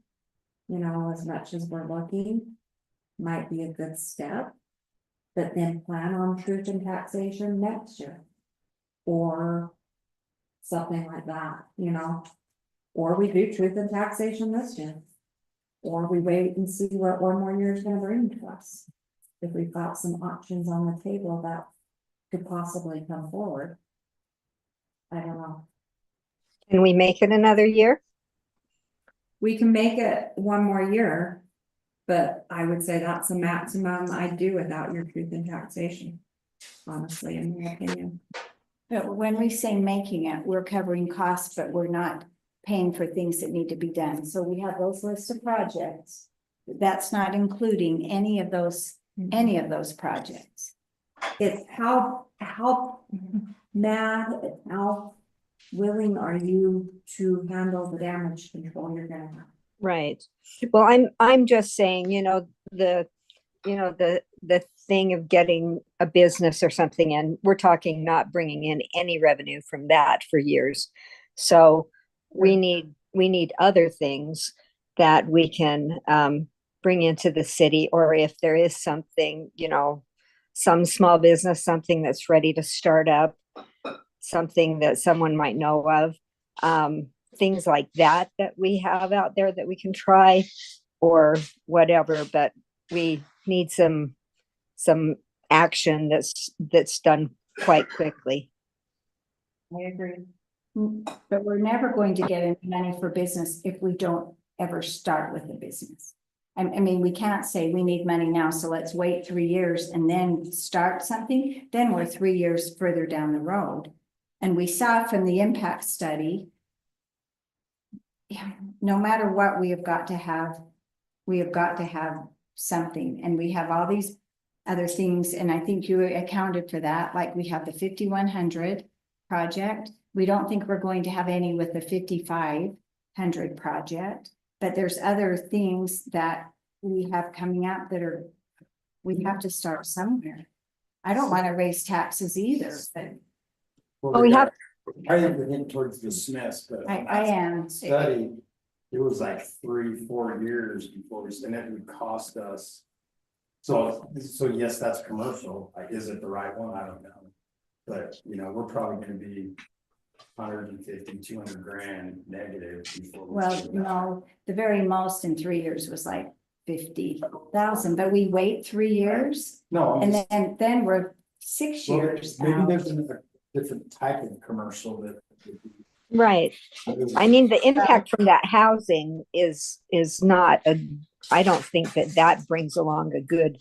C: as much as we're looking, might be a good step. But then plan on truth and taxation next year. Or something like that, or we do truth and taxation this year. Or we wait and see what 1 more year is gonna bring to us. If we've got some options on the table that could possibly come forward. I don't know.
F: Can we make it another year?
C: We can make it 1 more year. But I would say that's the maximum I'd do without your truth and taxation. Honestly, in my opinion.
E: But when we say making it, we're covering costs, but we're not paying for things that need to be done. So we have those lists of projects. That's not including any of those projects.
C: it's how mad, how willing are you to handle the damage control you're gonna have?
F: Right. Well, I'm just saying, the thing of getting a business or something, and we're talking not bringing in any revenue from that for years. So we need other things that we can bring into the city, or if there is something, some small business, something that's ready to start up, something that someone might know of, things like that we have out there that we can try or whatever, but we need some action that's done quite quickly.
C: I agree.
E: But we're never going to get any money for business if we don't ever start with a business. I mean, we can't say we need money now, so let's wait 3 years and then start something. Then we're 3 years further down the road. And we saw from the impact study, no matter what, we have got to have something, and we have all these other things, and I think you accounted for that, like we have the 5100 project. We don't think we're going to have any with the 5500 project, but there's other things that we have coming up that we have to start somewhere. I don't want to raise taxes either, but
F: Oh, we have.
B: I think we're getting towards the Smiths, but.
E: I am.
B: Study, it was like 3-4 years before and it would cost us. So yes, that's commercial. Like, is it the right one? I don't know. But, we're probably gonna be 150, 200 grand negative before.
E: Well, no, the very most in 3 years was like 50,000, but we wait 3 years
B: No.
E: and then we're 6 years
B: Maybe
E: out.
B: there's a different type of commercial that.
F: Right. I mean, the impact from that housing is not I don't think that brings along a good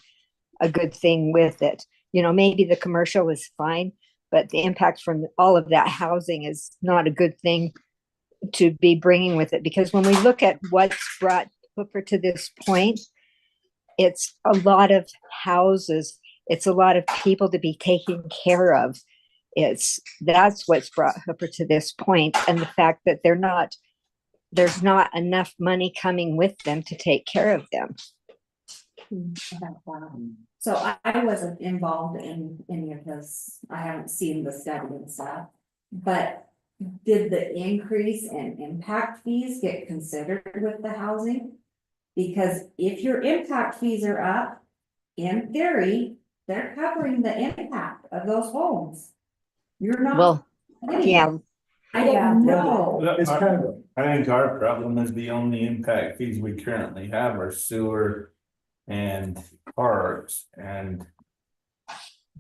F: thing with it. Maybe the commercial is fine, but the impact from all of that housing is not a good thing to be bringing with it. Because when we look at what's brought Hooper to this point, it's a lot of houses. It's a lot of people to be taken care of. That's what's brought Hooper to this point, and the fact that there's not enough money coming with them to take care of them.
C: So I wasn't involved in any of this. I haven't seen the study and stuff. But did the increase in impact fees get considered with the housing? Because if your impact fees are up, in theory, they're covering the impact of those homes. You're not.
F: Well, yeah.
C: I don't know.
B: It's kind of.
A: I think our problem is the only impact fees we currently have are sewer and parks, and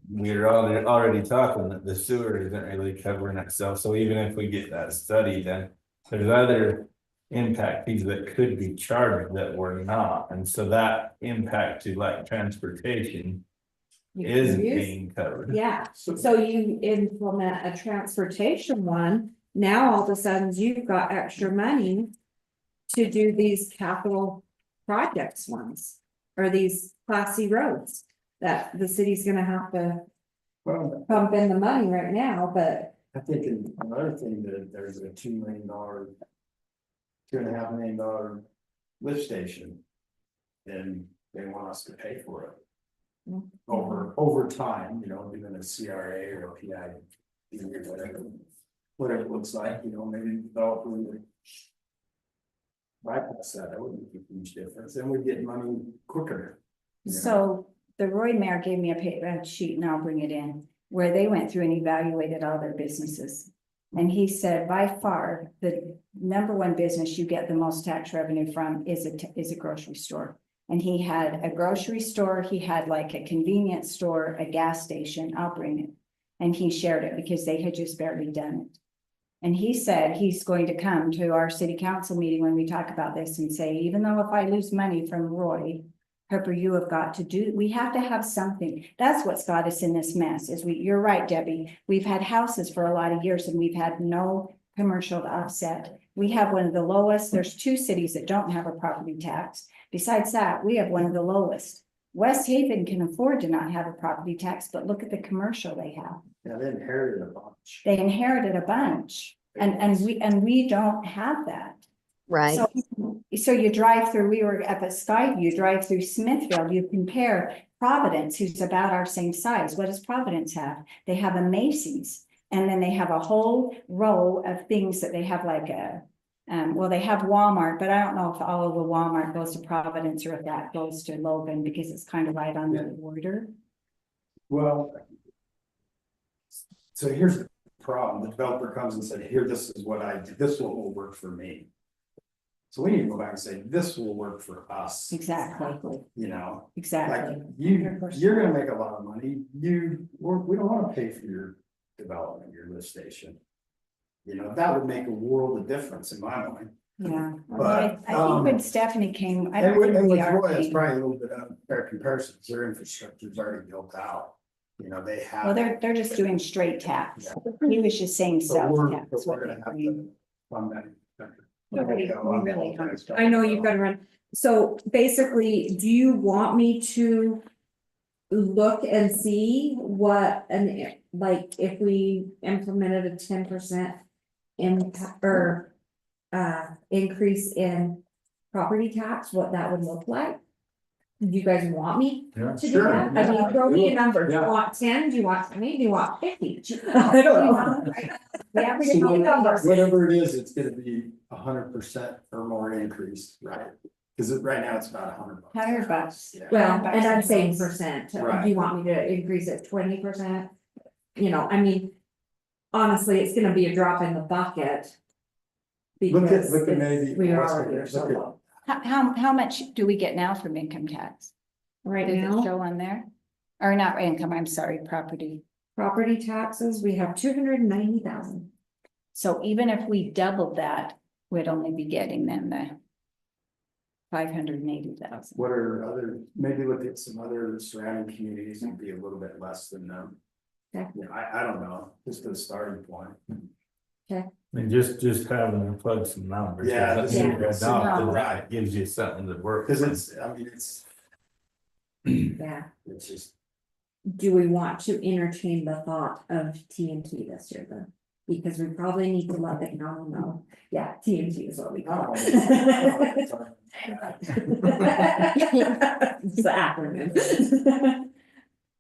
A: we're already talking that the sewer isn't really covering itself. So even if we get that study, then there's other impact fees that could be charged that we're not, and so that impact to like transportation isn't being covered.
C: Yeah, so you implement a transportation one, now all of a sudden you've got extra money to do these capital projects ones, or these classy roads that the city's gonna have to
B: Well,
C: pump in the money right now, but.
B: I think another thing that there's a $2 million, $2.5 million lift station. And they want us to pay for it. Over time, doing a CRA or a PI, whatever it looks like, maybe develop. Bypass that wouldn't make a huge difference, and we get money quicker.
E: So the Roy Mayor gave me a paper sheet, and I'll bring it in, where they went through and evaluated all their businesses. And he said, by far, the number one business you get the most tax revenue from is a grocery store. And he had a grocery store, he had like a convenience store, a gas station. I'll bring it. And he shared it because they had just barely done it. And he said he's going to come to our city council meeting when we talk about this and say, even though if I lose money from Roy, Hooper, you have got to do, we have to have something. That's what's got us in this mess is you're right, Debbie. We've had houses for a lot of years and we've had no commercial to offset. We have one of the lowest. There's 2 cities that don't have a property tax. Besides that, we have one of the lowest. West Haven can afford to not have a property tax, but look at the commercial they have.
B: Yeah, they inherited a bunch.
E: They inherited a bunch and we don't have that.
F: Right.
E: So you drive through, we were up at Skyview, you drive through Smithfield, you compare Providence, who's about our same size. What does Providence have? They have a Macy's, and then they have a whole row of things that they have like well, they have Walmart, but I don't know if all of the Walmart goes to Providence or if that goes to Logan, because it's kind of right on the border.
B: Well. So here's the problem, the developer comes and said, here, this is what I did, this will work for me. So we need to go back and say, this will work for us,
E: Exactly,
B: you know, like
E: exactly.
B: you're gonna make a lot of money, we don't wanna pay for your development, your lift station. You know, that would make a world of difference in my mind.
E: Yeah,
B: But,
E: I think when Stephanie came, I
B: And
E: don't
B: with,
E: think
B: and
E: we
B: with
E: are.
B: Roy, it's
E: paying.
B: probably a little bit unfair comparison, because their infrastructure is already built out. You know, they have.
E: Well, they're just doing straight tax. He was just saying
B: But
E: sales
B: we're,
E: tax.
B: but we're gonna have to fund that.
E: We really have to.
C: I know you've got to run. So basically, do you want me to look and see what, and like, if we implemented a 10% impact or increase in property tax, what that would look like? Do you guys want me
G: Yeah,
C: to do
B: sure,
C: that? I mean,
B: yeah.
C: throw me a number. Do you
B: Yeah.
C: want 10? Do you want 20? Do you want 50? I don't know.
E: Yeah, we
B: So
E: don't know.
B: whatever it is, it's gonna be 100% or more increase, right? Cause right now it's about $100.
E: $100.
B: Yeah.
C: Well, and I'm saying percent. Do
B: Right.
C: you want me to increase it 20%? You know, I mean, honestly, it's gonna be a drop in the bucket.
B: Look at
C: Because
B: maybe.
C: we are
B: West
C: already
B: Haven,
C: so
B: look at-
C: low.
E: How much do we get now from income tax?
C: Right
E: Does it
C: now,
E: show on there? Or not income, I'm sorry, property.
C: property taxes, we have 290,000.
E: So even if we doubled that, we'd only be getting them the 580,000.
B: What are other, maybe look at some other surrounding communities and be a little bit less than them.
C: Okay.
B: Yeah, I don't know, just a starting point.
A: And just having to plug some numbers.
B: Yeah,
A: That's
C: just-
A: what you adopted,
B: Yeah.
A: right, gives you something to work.
B: Cause
A: from.
B: it's, I mean, it's
C: Yeah.
B: just,
C: Do we want to entertain the thought of TNT this year then? Because we probably need to let the county know. Yeah, TNT is what we call it. It's the acronym.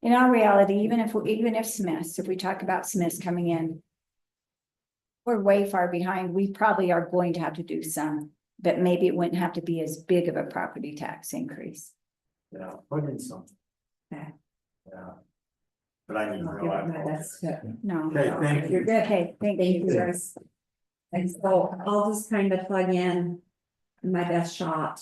E: In our reality, even if Smiths, if we talk about Smiths coming in, we're way far behind. We probably are going to have to do some, but maybe it wouldn't have to be as big of a property tax increase.
B: yeah, plug in something.
C: Okay.
B: Yeah. But I need to
C: I'll
B: know.
C: give
B: I
C: it my best
B: apologize.
C: to-
E: No.
B: Okay, thank you.
C: You're good.
E: Okay, thank
C: Thank
E: you.
C: you, guys. And so I'll just kind of plug in my best shot.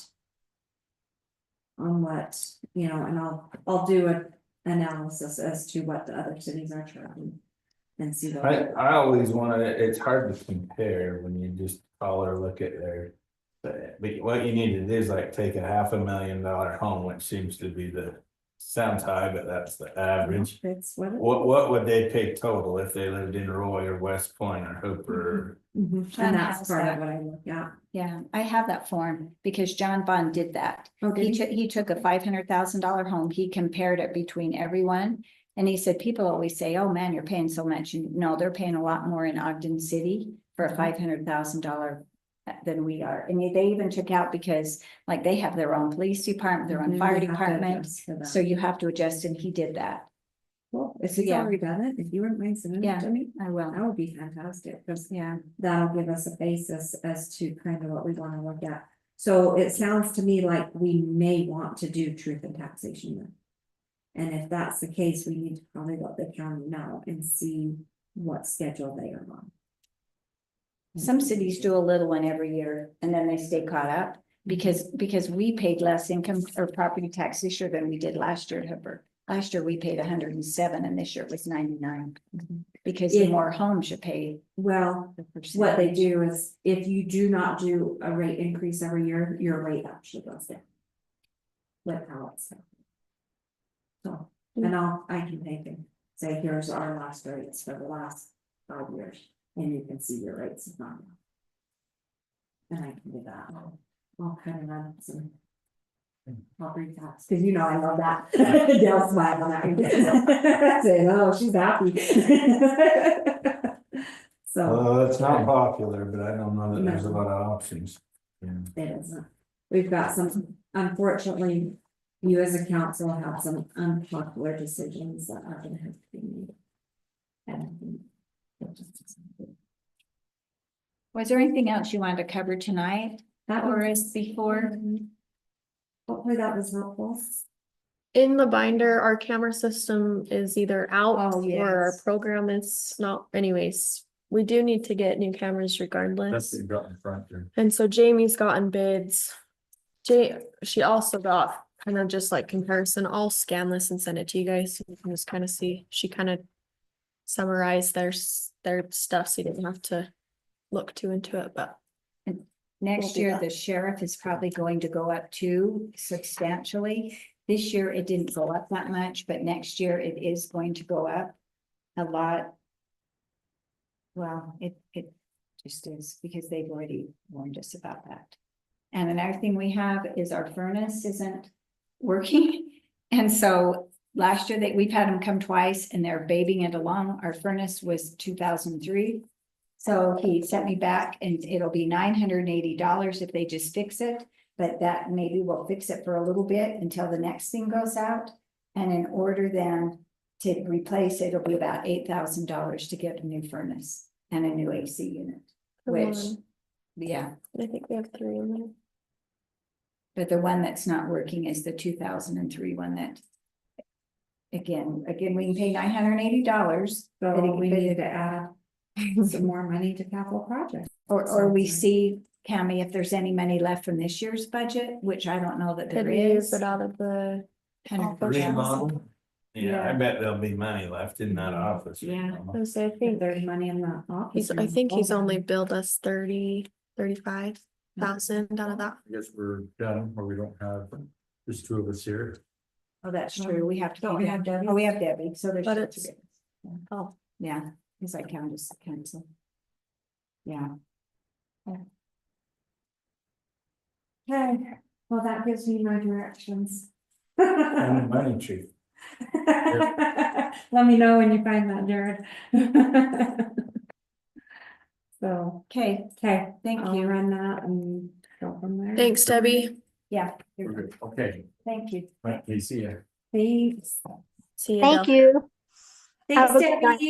C: On what, you know, and I'll do an analysis as to what the other cities are charging. And see what.
A: I always wanna, it's hard to compare when you just call or look at their. But what you need to do is like take a $500,000 home, which seems to be sounds high, but that's the average.
C: It's what.
A: What would they pay total if they lived in Roy or West Point or Hooper?
C: Mhm.
E: John
C: And that's
E: has
C: part
E: that.
C: of what I look at.
E: Yeah, I have that form because John Bond did that.
C: Okay.
E: He took a $500,000 home, he compared it between everyone. And he said, people always say, oh man, you're paying so much. And no, they're paying a lot more in Ogden City for a $500,000 than we are. And they even took out because like they have their own police department, their own
C: Mhm,
E: fire
C: we have to
E: department.
C: adjust for that.
E: So you have to adjust and he did that.
C: Well, if he's
E: yeah.
C: already done it, if you wouldn't mind sending
E: Yeah.
C: it to me,
E: I will.
C: that would be fantastic, because
E: Yeah.
C: that'll give us a basis as to kind of what we wanna look at. So it sounds to me like we may want to do truth in taxation then. And if that's the case, we need to probably let the county know and see what schedule they are on.
E: Some cities do a little one every year and then they stay caught up because we paid less income or property tax this year than we did last year at Hooper. Last year we paid 107 and this year it was 99
C: Mhm.
E: because the
C: Yeah.
E: more homes you pay.
C: Well,
E: the
C: what they
E: percentage.
C: do is if you do not do a rate increase every year, your rate actually goes down. With how it's set. So, and I can take and say, here's our last rates for the last 5 years, and you can see your rates have gone down. And I can do that. I'll kind of run some I'll bring that, cause you know I love that. Dale smiled on that one. Saying, oh, she's happy. So,
A: Well, it's not popular, but I don't know that there's a lot of options.
C: it isn't. We've got some, unfortunately, you as a council have some unpopular decisions that are gonna have to be made. And it just-
E: Was there anything else you wanted to cover tonight
C: That
E: or
C: was,
E: is before?
C: hopefully that was helpful.
D: In the binder, our camera system is either out
E: Oh,
D: or our
E: yes.
D: program is not, anyways. We do need to get new cameras
G: That's
D: regardless.
G: what you got in front there.
D: And so Jamie's gotten bids. She also got kind of just like comparison. I'll scan this and send it to you guys. So you can just kind of see, she kind of summarized their stuff, so you didn't have to look too into it, but
E: Next
D: We'll do
E: year,
D: that.
E: the sheriff is probably going to go up too substantially. This year, it didn't go up that much, but next year it is going to go up a lot. Well, it just is because they've already warned us about that. And another thing we have is our furnace isn't working. And so last year we've had them come twice and they're babying it along. Our furnace was 2003. So he sent me back and it'll be $980 if they just fix it. But that maybe we'll fix it for a little bit until the next thing goes out. And in order then to replace it, it'll be about $8,000 to get a new furnace and a new AC unit.
D: for
E: Which,
D: one,
E: yeah,
D: I think we have 3 in there.
E: but the one that's not working is the 2003 one that. Again, we can pay $980.
C: So we need to add some more money to capital projects.
E: Or we
C: Sounds
E: see, Cammy, if there's any money left from this year's budget, which I don't know that
D: Could
E: there
D: we use
E: is.
D: it out of the,
E: 100%.
A: Remodel? Yeah, I
E: Yeah.
A: bet there'll be money left in that office.
E: Yeah.
A: remodel.
D: I was say, I
C: If
D: think
C: there's money in the office.
D: I think he's only billed us 35,000 out of that.
G: I guess we're done, or we don't have just 2 of us here.
E: Oh, that's true. We have to.
C: Don't we have Debbie?
E: Oh, we have Debbie, so there's.
D: But
E: two
D: it's-
E: together.
D: Oh,
E: Yeah, because I count as council. Yeah,
C: Okay, well, that gives me my directions.
A: And the money tree.
C: Let me know when you find that, Jared. So,
E: okay,
C: okay,
E: thank
C: I'll
E: you.
C: run that and go from there.
D: thanks, Debbie.
E: Yeah,
G: We're good. Okay,
E: thank you.
G: right, see ya.
C: Thanks.
D: See you.
F: Thank
D: Dale.
F: you.
C: Thanks,
F: Have a good night.
C: Debbie.